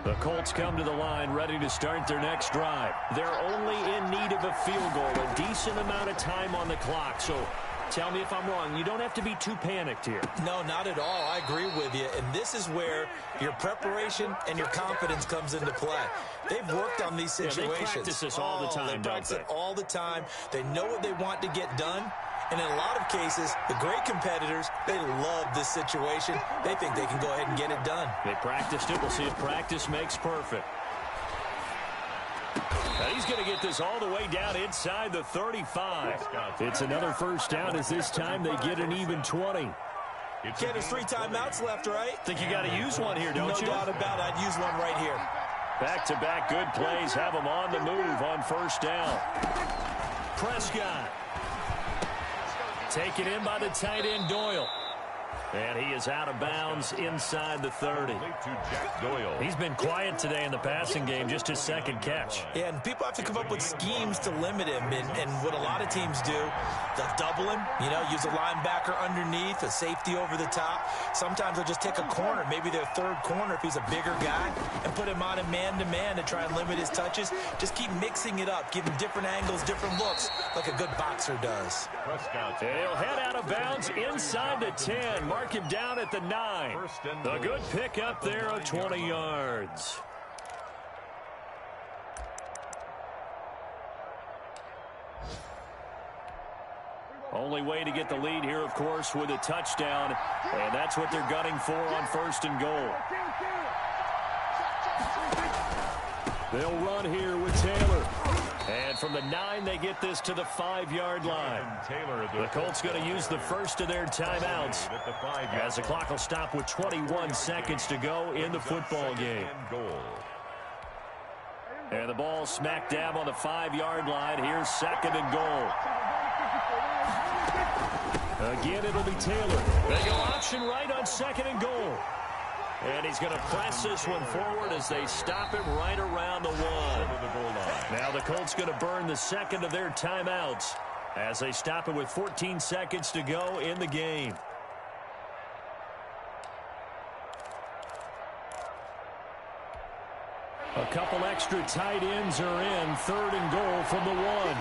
The Colts come to the line ready to start their next drive. They're only in need of a field goal, a decent amount of time on the clock. So tell me if I'm wrong. You don't have to be too panicked here. No, not at all. I agree with you. And this is where your preparation and your confidence comes into play. They've worked on these situations. They practice this all the time, They practice it all the time. They know what they want to get done. And in a lot of cases, the great competitors, they love this situation. They think they can go ahead and get it done. They practiced it. We'll see if practice makes perfect. Now he's going to get this all the way down inside the 35. It's another first down as this time they get an even 20. Okay, there's 3 timeouts left, right? Think you got to use one here, don't you? No doubt about it. I'd use one right here. Back-to-back good plays have them on the move on first down. Prescott. Taken in by the tight end Doyle. And he is out of bounds inside the 30. He's been quiet today in the passing game, just his second catch. Yeah, and people have to come up with schemes to limit him. And what a lot of teams do, they'll double him, use a linebacker underneath, a safety over the top. Sometimes they'll just take a corner, maybe their third corner if he's a bigger guy, and put him on a man-to-man to try and limit his touches. Just keep mixing it up, give him different angles, different looks, like a good boxer does. And he'll head out of bounds inside the 10. Mark him down at the 9. A good pick up there of 20 yards. Only way to get the lead here, of course, with a touchdown. And that's what they're gunning for on 1st and goal. They'll run here with Taylor. And from the 9, they get this to the 5-yard line. The Colts going to use the first of their timeouts as the clock will stop with 21 seconds to go in the football game. And the ball smack dab on the 5-yard line. Here's 2nd and goal. Again, it'll be Taylor. They go option right on 2nd and goal. And he's going to press this one forward as they stop him right around the 1. Now the Colts going to burn the 2nd of their timeouts as they stop it with 14 seconds to go in the game. A couple extra tight ends are in. 3rd and goal from the 1.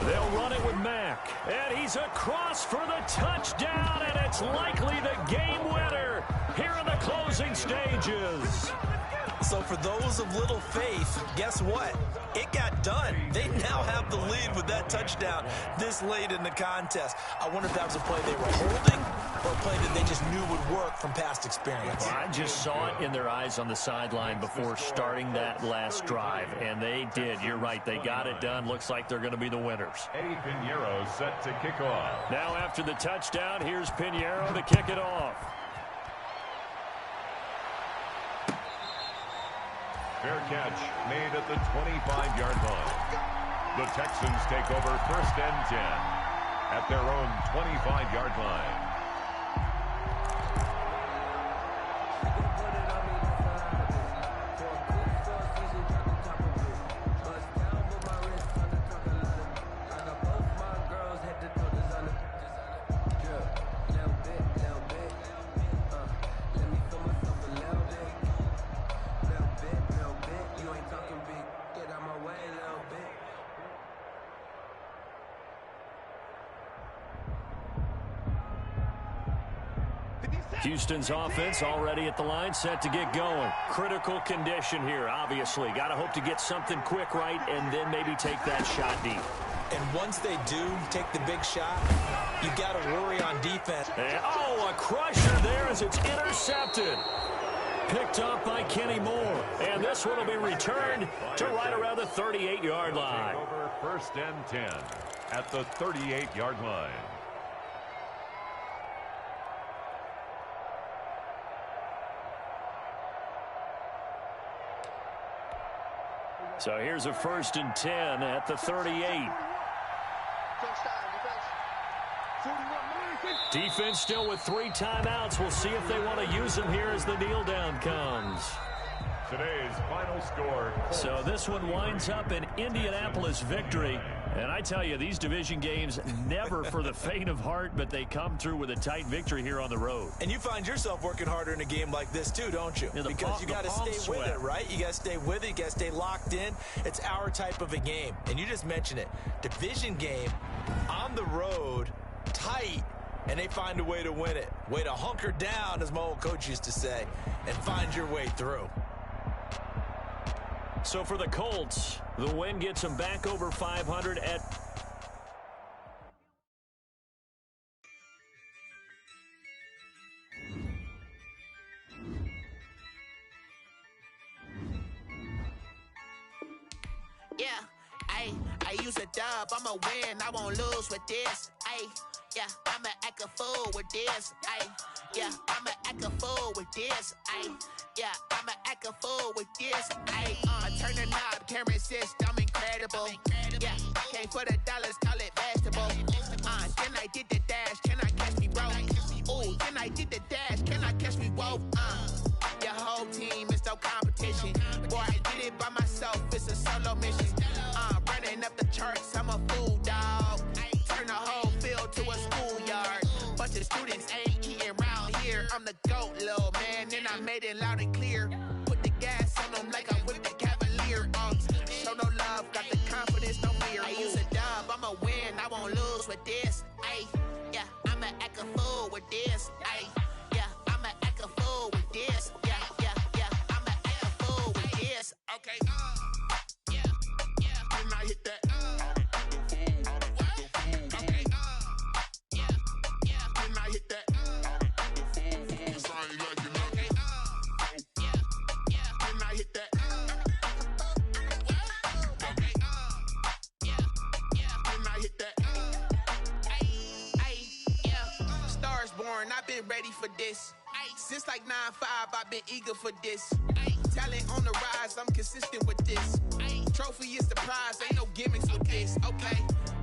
They'll run it with Mack. And he's across for the touchdown, and it's likely the game winner here in the closing stages. So for those of little faith, guess what? It got done. They now have the lead with that touchdown this late in the contest. I wonder if that was a play they were holding or a play that they just knew would work from past experience. Well, I just saw it in their eyes on the sideline before starting that last drive, and they did. You're right. They got it done. Looks like they're going to be the winners. Eddie Pinheiro set to kick off. Now after the touchdown, here's Pinheiro to kick it off. Fair catch made at the 25-yard line. The Texans take over 1st and 10 at their own 25-yard line. Houston's offense already at the line, set to get going. Critical condition here, obviously. Got to hope to get something quick right and then maybe take that shot deep. And once they do take the big shot, you got to worry on defense. And, a crusher there as it's intercepted. Picked up by Kenny Moore. And this one will be returned to right around the 38-yard line. Over 1st and 10. at the 38-yard line. So here's a 1st and 10 at the 38. Defense still with 3 timeouts. We'll see if they want to use them here as the kneel down comes. Today's final score. So this one winds up an Indianapolis victory. And I tell you, these division games never for the faint of heart, but they come through with a tight victory here on the road. And you find yourself working harder in a game like this too, don't you? Yeah, because you got to stay with it, right? You got to stay with it. You got to stay locked in. It's our type of a game. And you just mentioned it. Division game on the road, tight, and they find a way to win it. Way to hunker down, as my old coach used to say, and find your way through. So for the Colts, the win gets them back over 500 at... Yeah, I use a dub, I'ma win, I won't lose with this. Yeah, I'ma act a fool with this. Yeah, I'ma act a fool with this. Yeah, I'ma act a fool with this. I turn the knob, can't resist, I'm incredible. Yeah, came for the dollars, call it vegetable. Then I did the dash, can I catch me, bro? Ooh, then I did the dash, can I catch me, whoa? Your whole team is no competition. Boy, I did it by myself, it's a solo mission. Running up the charts, I'm a fool, dog. Turn the whole field to a schoolyard. Bunch of students ain't eating round here. I'm the GOAT, little man, and I made it loud and clear. Put the gas on them like I'm with the Cavalier. Show no love, got the confidence, no fear. I use a dub, I'ma win, I won't lose with this. Yeah, I'ma act a fool with this. Yeah, I'ma act a fool with this. Yeah, I'ma act a fool with this. Okay, yeah, then I hit that. I've been ready for this. Since like 9-5, I've been eager for this. Talent on the rise, I'm consistent with this. Trophy is the prize, ain't no gimmicks with this. Okay,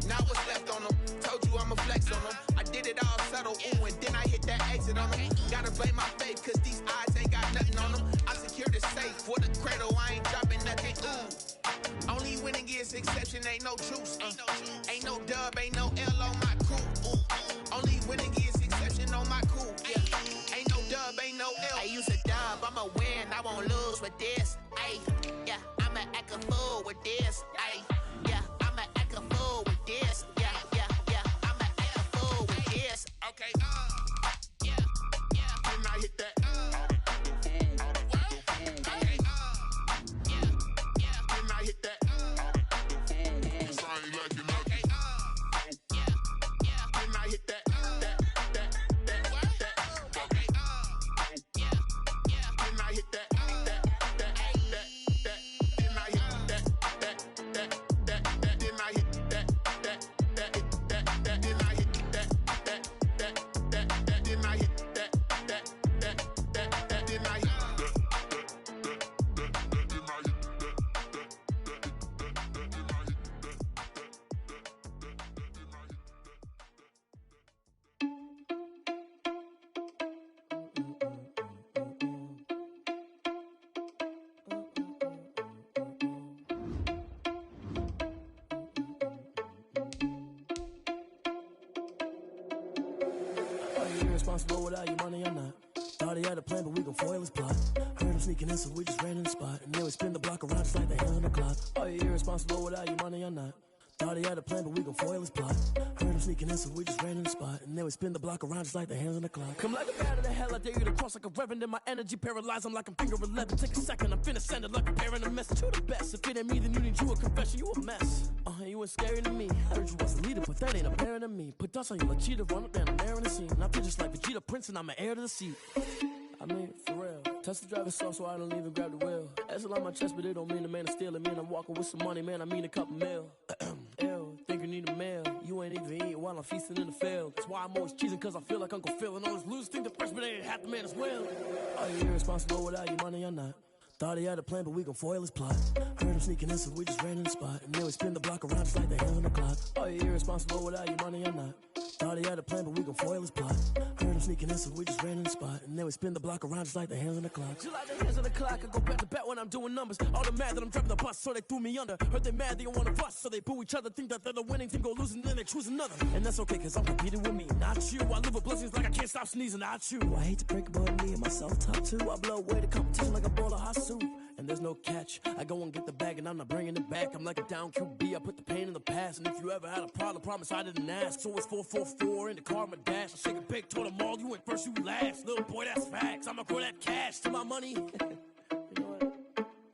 now what's left on them? Told you I'ma flex on them. I did it all subtle, ooh, and then I hit that exit on them. Gotta blame my faith, cause these odds ain't got nothing on them. I secured the safe for the cradle, I ain't dropping nothing, ooh. Only winning is exception, ain't no truce. Ain't no dub, ain't no L on my crew. Ooh. Only winning is exception on my crew. Yeah. Ain't no dub, ain't no L. I use a dub, I'ma win, I won't lose with this. Yeah, I'ma act a fool with this. Yeah, I'ma act a fool with this. Yeah, I'ma act a fool with this. Okay, yeah, then I hit that. Okay, yeah, then I hit that. Responsible without your money or not. Thought he had a plan, but we gon' foil his plot. Heard him sneaking in, so we just ran in the spot. And then we spin the block around just like the hand on the clock. Are you irresponsible without your money or not? Thought he had a plan, but we gon' foil his plot. Heard him sneaking in, so we just ran in the spot. And then we spin the block around just like the hands on the clock. Come like a bat of the hell, I dare you to cross like a reverend. In my energy paralyzed, I'm like I'm finger 11. Take a second, I'm finna send it like a parent a message to the best. If it ain't me, then you need you a confession, you a mess. You ain't scary to me. Heard you was a leader, but that ain't apparent to me. Put dust on you like cheetah, run up down, I'm there in the scene. And I feel just like Vegeta Prince, and I'm an heir to the seat. I mean, for real. Touch the driver's soft, so I don't even grab the wheel. That's on my chest, but it don't mean the man is stealing. Man, I'm walking with some money, man, I mean a couple mil. Ew, think you need a mail. you ain't even eating while I'm feasting in the field. That's why I'm always cheesing, cause I feel like Uncle Phil. And all those losers think the freshman ain't half the man as well. Are you irresponsible without your money or not? Thought he had a plan, but we gon' foil his plot. Heard him sneaking in, so we just ran in the spot. And then we spin the block around just like the hell on the clock. Are you irresponsible without your money or not? Thought he had a plan, but we gon' foil his plot. Heard him sneaking in, so we just ran in the spot. And then we spin the block around just like the hands on the clock. Just like the hands on the clock, I go back to back when I'm doing numbers. All the mad that I'm driving the bus, so they threw me under. Heard they mad, they don't wanna bust, so they boo each other. Think that they're the winning team, go losing, then they choose another. And that's okay, cause I'm competing with me, not you. I live with blessings like I can't stop sneezing, not you. I hate to break it, but me and myself top two. I blow away the competition like a bowl of hot soup. And there's no catch. I go and get the bag and I'm not bringing it back. I'm like a down QB, I put the pain in the past. And if you ever had a problem, promise I didn't ask. So it's 4-4-4 in the car, my dash. I shake a big, told them all, you went first, you last. Little boy, that's facts. I'ma grow that cash to my money. You know what?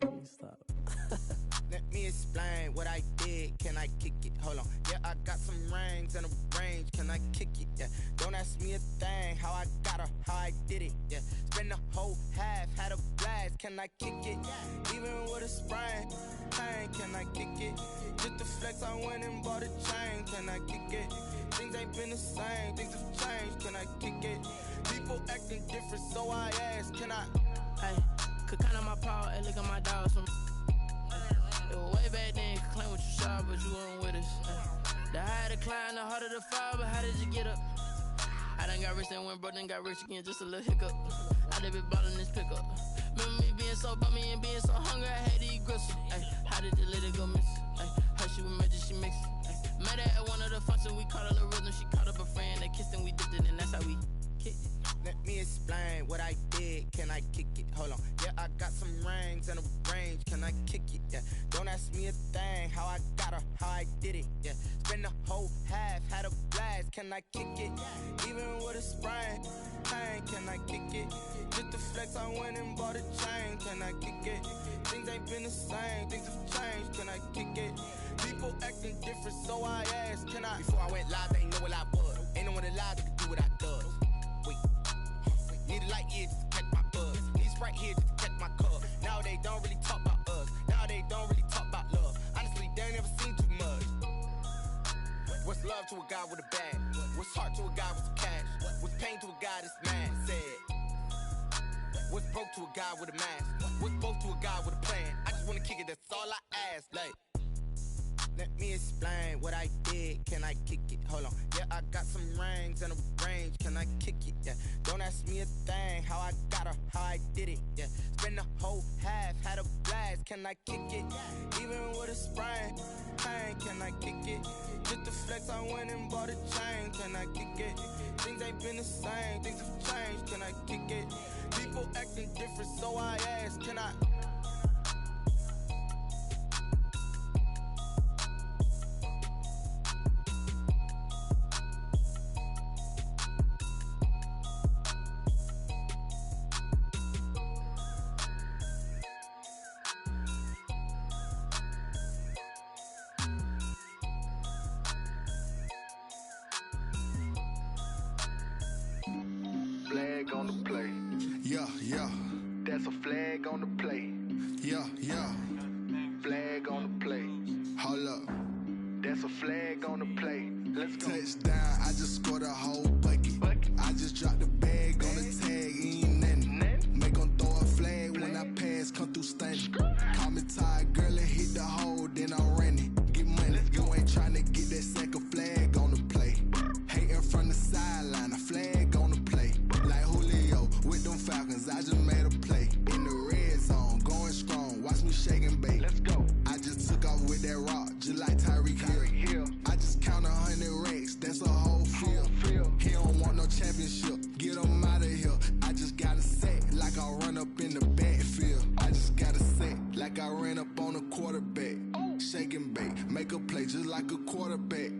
Let me stop. Let me explain what I did. Can I kick it? Hold on. Yeah, I got some rings and a range. Can I kick it? Yeah. Don't ask me a thing. How I got her, how I did it. Yeah. Spend the whole half, had a blast. Can I kick it? Even with a sprain, pain. Can I kick it? Just to flex, I went and bought a chain. Can I kick it? Things ain't been the same. Things have changed. Can I kick it? People acting different, so I ask. Can I? Hey, could count on my power and look at my dogs from. It was way back then, could claim what you saw, but you weren't with us. The higher the climb, the harder the fall, but how did you get up? I done got rich and went broke, then got rich again, just a little hiccup. I done been ballin' this pickup. Remember me being so bummy and being so hungry, I had to eat gristle. Ay, how did the lady go miss? Ay, how she was magic, she mixed. Met her at one of the functions, we caught her the rhythm, she caught up a friend, they kissed and we dipped it, and that's how we kicked it. Let me explain what I did. Can I kick it? Hold on. Yeah, I got some rings and a range. Can I kick it? Yeah. Don't ask me a thing. How I got her, how I did it. Yeah. Spend the whole half, had a blast. Can I kick it? Even with a sprain, pain. Can I kick it? Just to flex, I went and bought a chain. Can I kick it? Things ain't been the same. Things have changed. Can I kick it? People acting different, so I asked. Can I? Before I went live, they ain't know what I was. Ain't no one alive that could do what I does. Wait. Need a light here just to catch my buzz. Need Sprite here just to catch my cup. Now they don't really talk about us. Now they don't really talk about love. Honestly, they ain't never seen too much. What's love to a guy with a bag? What's heart to a guy with some cash? What's pain to a guy that's mad? Said. What's broke to a guy with a mask? What's both to a guy with a plan? I just wanna kick it, that's all I ask. Like, let me explain what I did. Can I kick it? Hold on. Yeah, I got some rings and a range. Can I kick it? Yeah. Don't ask me a thing. How I got her, how I did it. Yeah. Spend the whole half, had a blast. Can I kick it? Even with a sprain, pain. Can I kick it? Just to flex, I went and bought a chain. Can I kick it? Things ain't been the same. Things have changed. Can I kick it? People acting different, so I ask. Can I? Flag on the play. Yeah, yeah. That's a flag on the play. Yeah, yeah. Flag on the play. Hold up. That's a flag on the play. Let's go. Touchdown, I just scored a whole bucket. I just dropped the bag on the tag, ain't nothing. Make them throw a flag when I pass, come through stunning. Call me tired, girl, and hit the hole, then I'm running. Get money, you ain't tryna get that second flag on the play. Hating from the sideline, a flag on the play. Like Julio with them Falcons, I just made a play. In the red zone, going strong, watch me shake and bake. Let's go. I just took off with that rock, just like Tyreek Hill. I just count 100 racks, that's a whole field. He don't want no championship, get him out of here. I just got a set, like I run up in the backfield. I just got a set, like I ran up on a quarterback. Shake and bake, make a play just like a quarterback.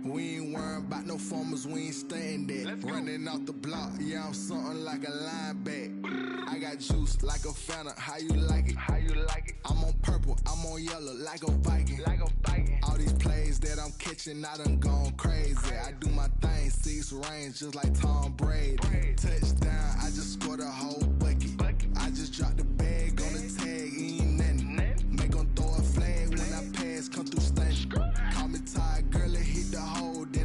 We ain't worrying about no formers, we ain't staying there. Running off the block, yeah, I'm something like a linebacker. I got juice like a Fanta, how you like it? How you like it? I'm on purple, I'm on yellow, like a Viking. Like a Viking. All these plays that I'm catching, I done gone crazy. I do my thing, 6 range, just like Tom Brady. Touchdown, I just scored a whole bucket. I just dropped the bag on the tag, ain't nothing. Make them throw a flag when I pass, come through stunning. Call me tired, girl, and hit the hole, then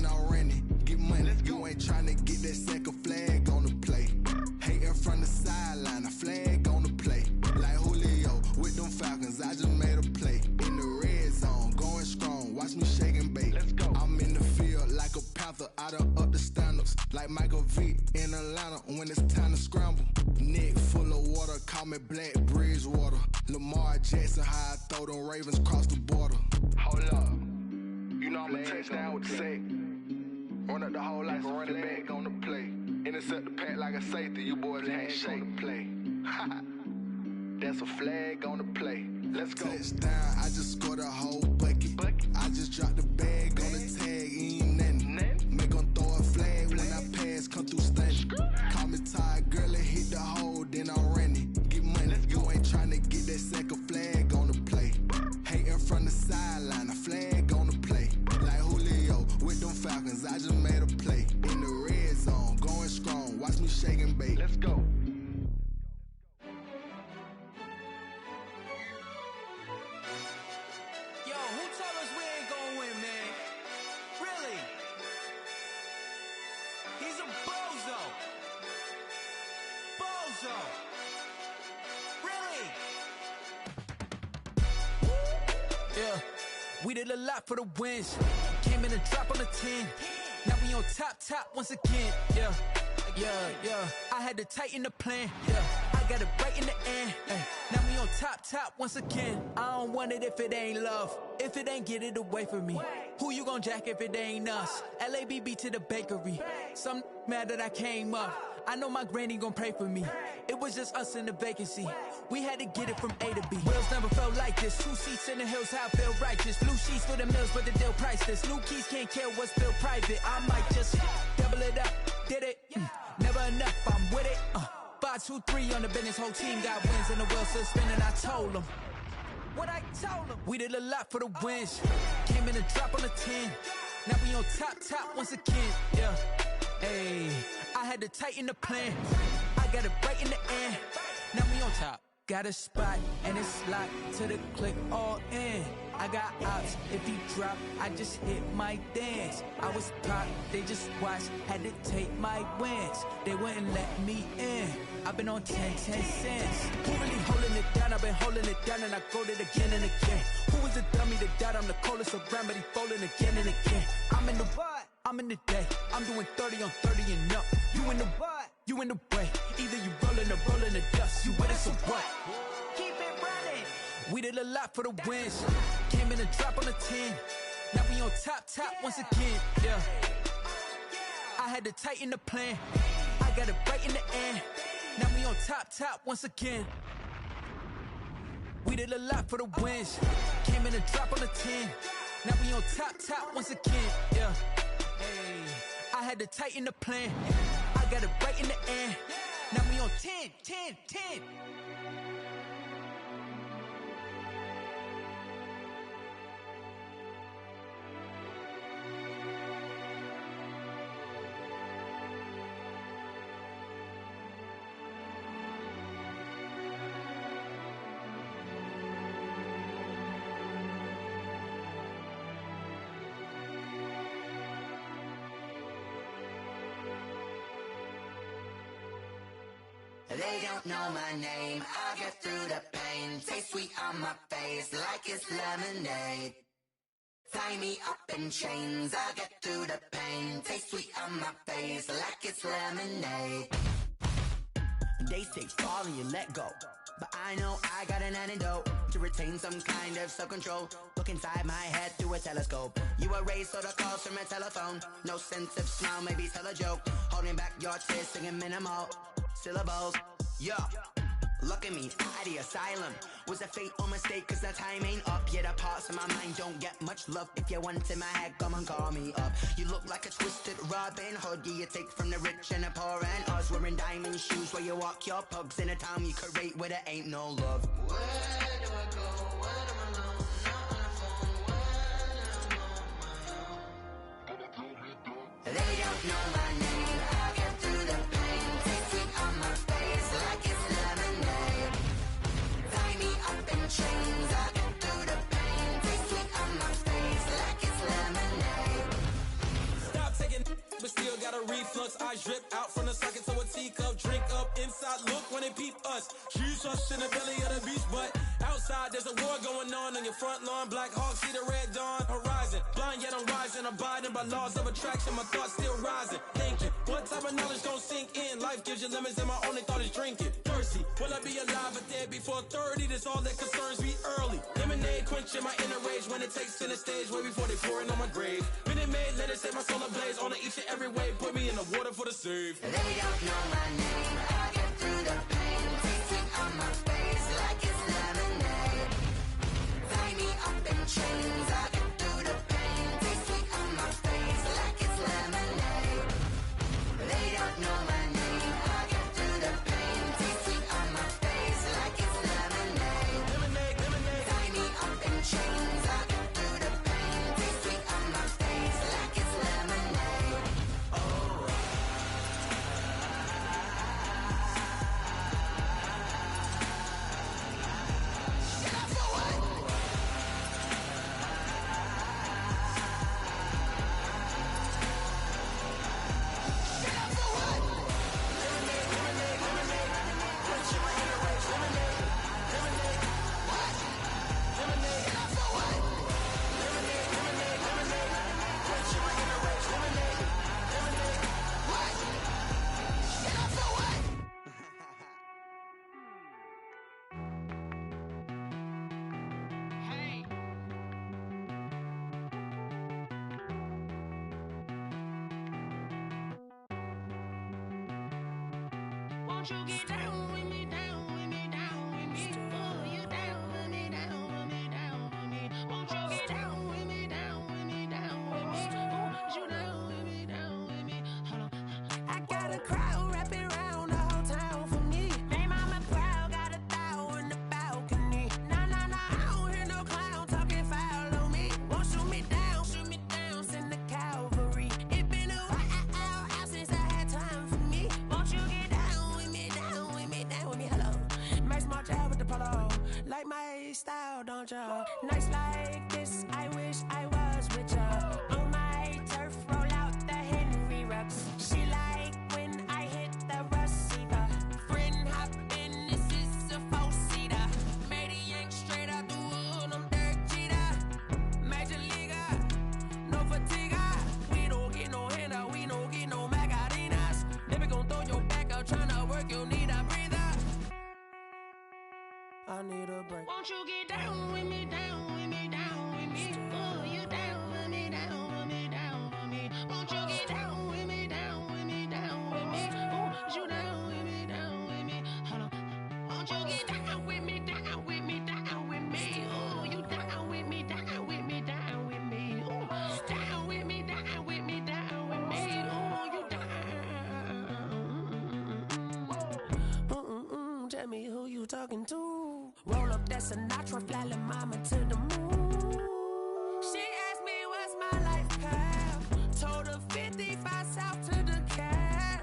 I done up the standards like Michael Vick in Atlanta when it's time to scramble. Neck full of water, call me Black Bridgewater. Lamar Jackson, how I throw them Ravens cross the border. Hold up, you know I'm a touchdown with the sack. Run up the hole like a running back on the play. Intercept the pack like a safety, you boys handshake on the play. That's a flag on the play. Let's go. Touchdown, I just scored a whole bucket. I just dropped the bag on the tag, ain't nothing. Make them throw a flag when I pass, come through stunning. Call me tired, girl, and hit the hole, then I'm running. Get money, you ain't trying to get that second flag on the play. Hating from the sideline, a flag on the play. Like Julio with them Falcons, I just made a play. In the red zone, going strong, watch me shake and bake. Let's go. We did a lot for the wins. Came in a drop on the 10. Now we on top once again. Yeah. I had to tighten the plan. Yeah. I got it right in the end. Now we on top once again. I don't want it if it ain't love. If it ain't, get it away from me. Who you gon' jack if it ain't us? LABB to the bakery. Some mad that I came up. I know my granny gon' pray for me. It was just us in the vacancy. We had to get it from A to B. Wheels never felt like this. 2 seats in the hills, how I feel righteous. Blue sheets for the mills, but the deal priceless. New keys can't care what's still private. I might just double it up. Did it? Never enough, I'm with it. 5, 2, 3 on the business. Whole team got wins and the wheels still spinning. I told them what I told them. We did a lot for the wins. Came in a drop on the 10. Now we on top once again. Yeah. Hey, I had to tighten the plan. I got it right in the end. Now we on top. Got a spot and it's locked to the click all in. I got ops, if he drop, I just hit my dance. I was pop, they just watched, had to take my wins. They wouldn't let me in. I've been on 10 cents. Who really holding it down? I've been holding it down and I go it again and again. Who was the dummy to doubt? I'm the coldest around, but he folding again and again. I'm in the what? I'm in the day. I'm doing 30 on 30 and up. You in the what? You in the way. Either you rolling or rolling the dust. You with us or what? Keep it running. We did a lot for the wins. Came in a drop on the 10. Now we on top once again. Yeah. I had to tighten the plan. I got it right in the end. Now we on top once again. We did a lot for the wins. Came in a drop on the 10. Now we on top once again. Yeah. Hey, I had to tighten the plan. I got it right in the end. Now we on 10. They don't know my name, I get through the pain. Taste sweet on my face like it's lemonade. Tie me up in chains, I get through the pain. Taste sweet on my face like it's lemonade. They say fall and you let go, but I know I got an antidote to retain some kind of self-control. Look inside my head through a telescope. You erase all the calls from a telephone. No sense of smile, maybe tell a joke. Holding back your tears, singing minimal syllables. Yeah, look at me, at the asylum. Was a fate or mistake, cause the time ain't up. Yeah, the parts of my mind don't get much love. If you want in my head, come and call me up. You look like a twisted Robin Hood. Yeah, you take from the rich and the poor and us. Wearing diamond shoes where you walk your pugs. In a town you create where there ain't no love. Where do I go? Where am I alone? Not on the phone. When I'm on my own. They don't know my name. I get through the pain. Taste sweet on my face like it's lemonade. Tie me up in chains. I get through the pain. Taste sweet on my face like it's lemonade. Stop taking, but still got a reflux. I drip out from the socket to a teacup. Drink up inside. Look when they peep us. Shoes us in the belly of the beach, but outside. outside, there's a war going on your front lawn. Black Hawk, see the red dawn horizon. Blind yet I'm rising, abiding by laws of attraction. My thoughts still rising, thinking, what type of knowledge gon' sink in? Life gives you lemons and my only thought is drinking. Thirsty, will I be alive or dead before 30? That's all that concerns me early. Lemonade quenching my inner rage when it takes center stage, way before they pour it on my grave. Been it made, let it set my soul ablaze. On each and every way, put me in the water for the save. They don't know my name, I get through the pain. Tasting on my face like it's lemonade. Tie me up in chains, I get through the pain. Tasting on my face like it's lemonade. They don't know my name, I get through the pain. Tasting on my face like it's lemonade. Tie me up in chains, I get through the pain. Tasting on my face like it's lemonade. Won't you get down with me, down with me, down with me? Oh, you down with me, down with me, down with me. Won't you get down with me, down with me, down with me? Oh, you down with me, down with me? Hold on. I got a crowd wrapping around the whole town for me. They mama proud, got a thou in the balcony. Nah, I don't hear no clown talking foul on me. Won't shoot me down, send the cavalry. It been a while since I had time for me. Won't you get down with me, down with me, down with me? Hello. Max March out with the polo. Like my style, don't ya? Nights like this, I wish I was with ya. On my turf, roll out the Henry Rux. She like when I hit the receiver. Friend hop in, this is a four-seater. Made a yank straight out the wood, I'm Derek Jeter. Major leaguer, no fatigue. We don't get no handout, we don't get no Macarinas. Never gon' throw your back out, tryna work, you need a breather. I need a break. Won't you get down with me, down with me, down with me? Oh, you down with me, down with me, down with me? Won't you get down with me, down with me, down with me? Oh, you down with me, down with me? Hold on. Won't you get down with me, down with me, down with me? Oh, you down with me, down with me, down with me? Oh, down with me, down with me, down with me? Oh, you down. Tell me who you talking to. Roll up that Sinatra, fly la mama to the moon. She asked me what's my life path. Told her 55 south to the cash.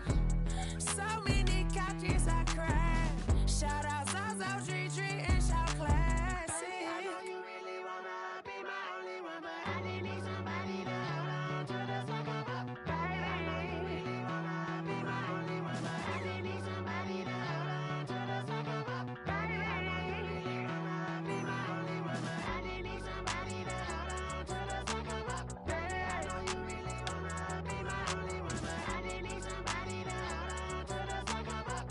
So many couches I crashed. Shout out South Street and shout classic. I know you really wanna be my only one, but I didn't need somebody to hold on to the sucker up. Baby, I know you really wanna be my only one, but I didn't need somebody to hold on to the sucker up. Baby, I know you really wanna be my only one, but I didn't need somebody to hold on to the sucker up. Baby, I know you really wanna be my only one, but I didn't need somebody to hold on to the sucker up.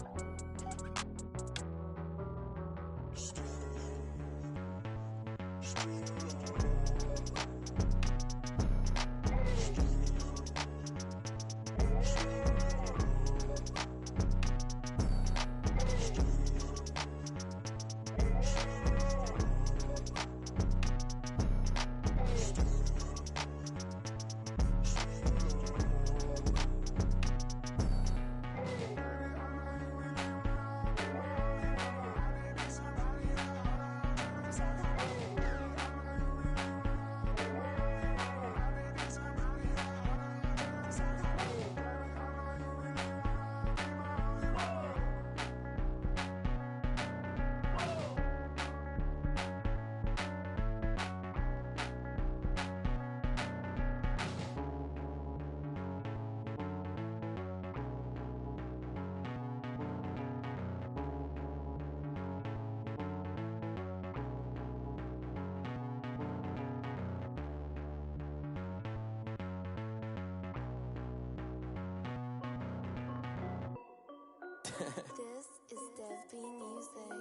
This is Dev B Music.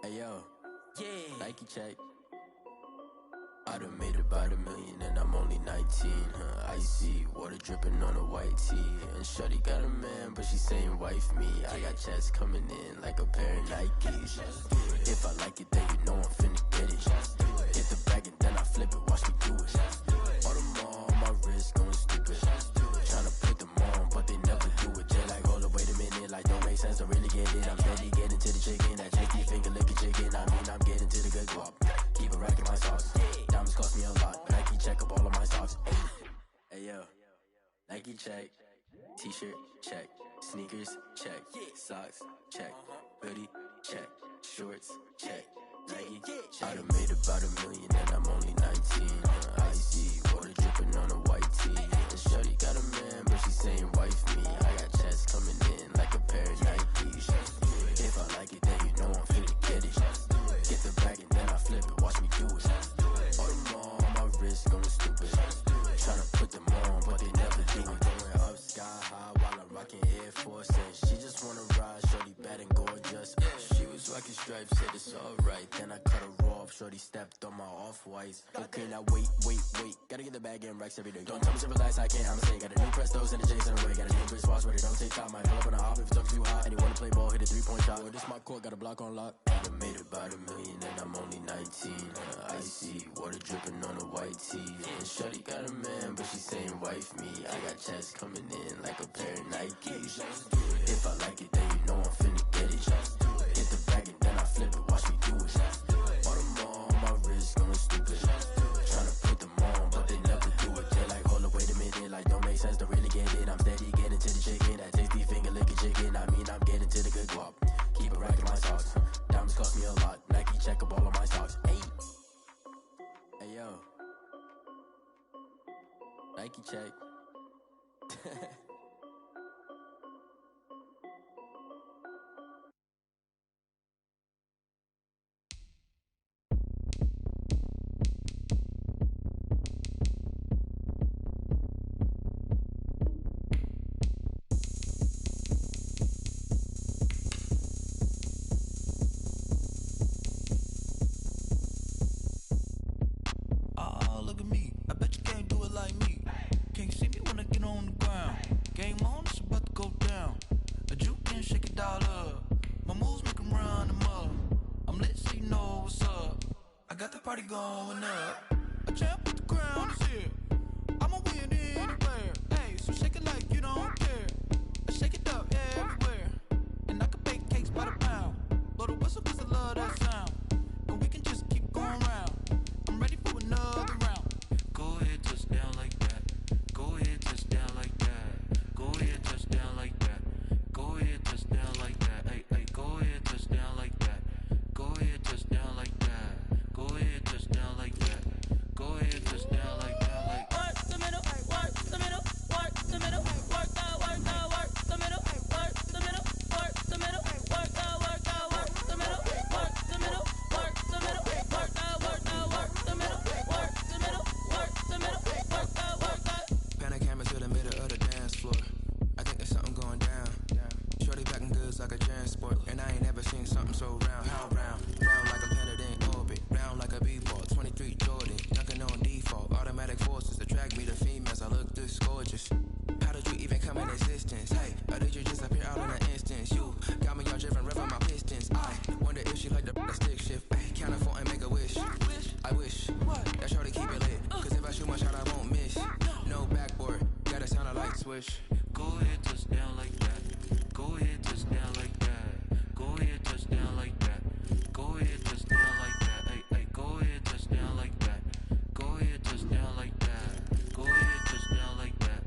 Hey yo, yeah. Nike check. I done made about $1 million and I'm only 19. Icy water dripping on a white tee. And shorty got a man, but she saying wife me. I got checks coming in like a pair of Nikes. If I like it, then you know I'm finna get it. Hit the bag and then I flip it, watch me do it. All on my wrist going stupid. Tryna put them on, but they never do it. They like, hold up, wait a minute, like don't make sense, don't really get it. I'm steady getting to the chicken, that chicky finger licking chicken. I mean, I'm getting to the good guap. Keep a rack in my socks. Diamonds cost me a lot. Nike check up all of my socks. Hey yo, Nike check. T-shirt check. Sneakers check. Socks check. Hoodie check. Shorts check. Nike check. I done made about $1 million and I'm only 19. Icy water dripping on a white tee. And shorty got a man, but she saying wife me. I got checks coming in like a pair of Nikes. If I like it, then you know I'm finna get it. Get the bag and then I flip it, watch me do it. All them on my wrist going stupid. Tryna put them on, but they never do it. Going up sky high while I'm rocking Air Force. And she just wanna ride, shorty bad and gorgeous. She was rocking stripes, said it's alright. Then I cut her off, shorty stepped on my off-whites. Okay, now wait. Gotta get the bag and racks every day. Don't tell me to relax, I can't, I'ma say. Got a new Prestos and the J's in the way. Got a new wristwatch, but it don't take time. I pull up on a hop if it talks too hot. And you wanna play ball, hit a 3-point shot. Or this my court, got a block on lock. I done made about $1 million and I'm only 19. Icy water dripping on a white tee. And shorty got a man, but she saying wife me. I got checks coming in like a pair of Nikes. If I like it, then you know I'm finna get it. Hit the bag and then I flip it, watch me do it. All them on my wrist going stupid. Tryna put them on, but they never do it. They like, hold up, wait a minute, like don't make sense, don't really get it. I'm steady getting to the chicken, that tasty finger licking chicken. I mean, I'm getting to the good guap. Keep a rack in my socks. Diamonds cost me a lot. Nike check up all of my socks. Hey yo, Nike check. Oh, look at me. I bet you can't do it like me. Can't see me when I get on the ground. Game on, it's about to go down. A juke and shake it all up. My moves make 'em run them up. I'm lit so you know what's up. I got the party going up. A champ with the crown is here. I'ma win anywhere. Hey, so shake it like you don't care. I shake it up everywhere. And I can bake cakes by the pound. Blow the whistle 'cause I love that sound. And we can just keep going round. I'm ready for another round. Go ahead, touch down like that. Go ahead, touch down like that. Go ahead, touch down like that. Go ahead, touch down like that. Hey, go ahead, touch down like that. Go ahead, touch down like that. Go ahead, touch down like that. Go ahead, touch down like that. Like work the middle, work the middle, work the middle, work the middle, work the middle, work the middle, work the middle, work the middle, work the middle, work the middle, work the middle, work the middle, work the middle, work the. Pan a camera to the middle of the dance floor. I think there's something going down. Shorty packing goods like a transport, and I ain't never seen something so round. How round? Round like a planet in orbit, round like a b-ball. 23 Jordan, dunking on default. Automatic forces attract me to females. I look this gorgeous. How did you even come in existence? Hey, or did you just appear out in an instance? You got me all driven, revving my pistons. I wonder if she like the stick shift. Count it for and make a wish. I wish that shorty keep it lit. 'Cause if I shoot my shot, I won't miss. No backboard, gotta sound a light switch. go ahead, touch down like that. Go ahead, touch down like that. Go ahead, touch down like that. Go ahead, touch down like that. Hey, go ahead, touch down like that. Go ahead, touch down like that. Go ahead, touch down like that.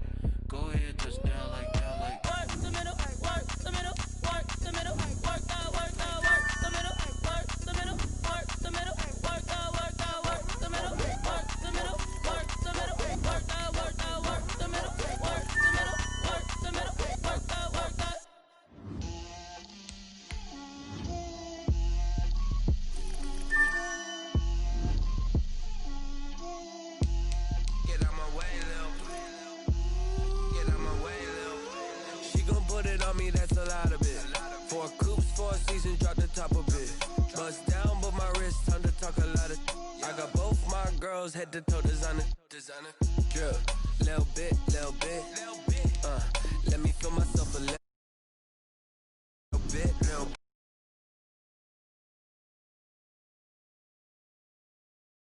Go ahead, touch down like that. Like work the middle, work the middle, work the middle, work the middle, work the middle, work the middle, work the middle, work the middle, work the middle, work the middle, work the middle, work the middle, work the middle, work the middle, work the. toes, head to toe designer. Drip, little bit,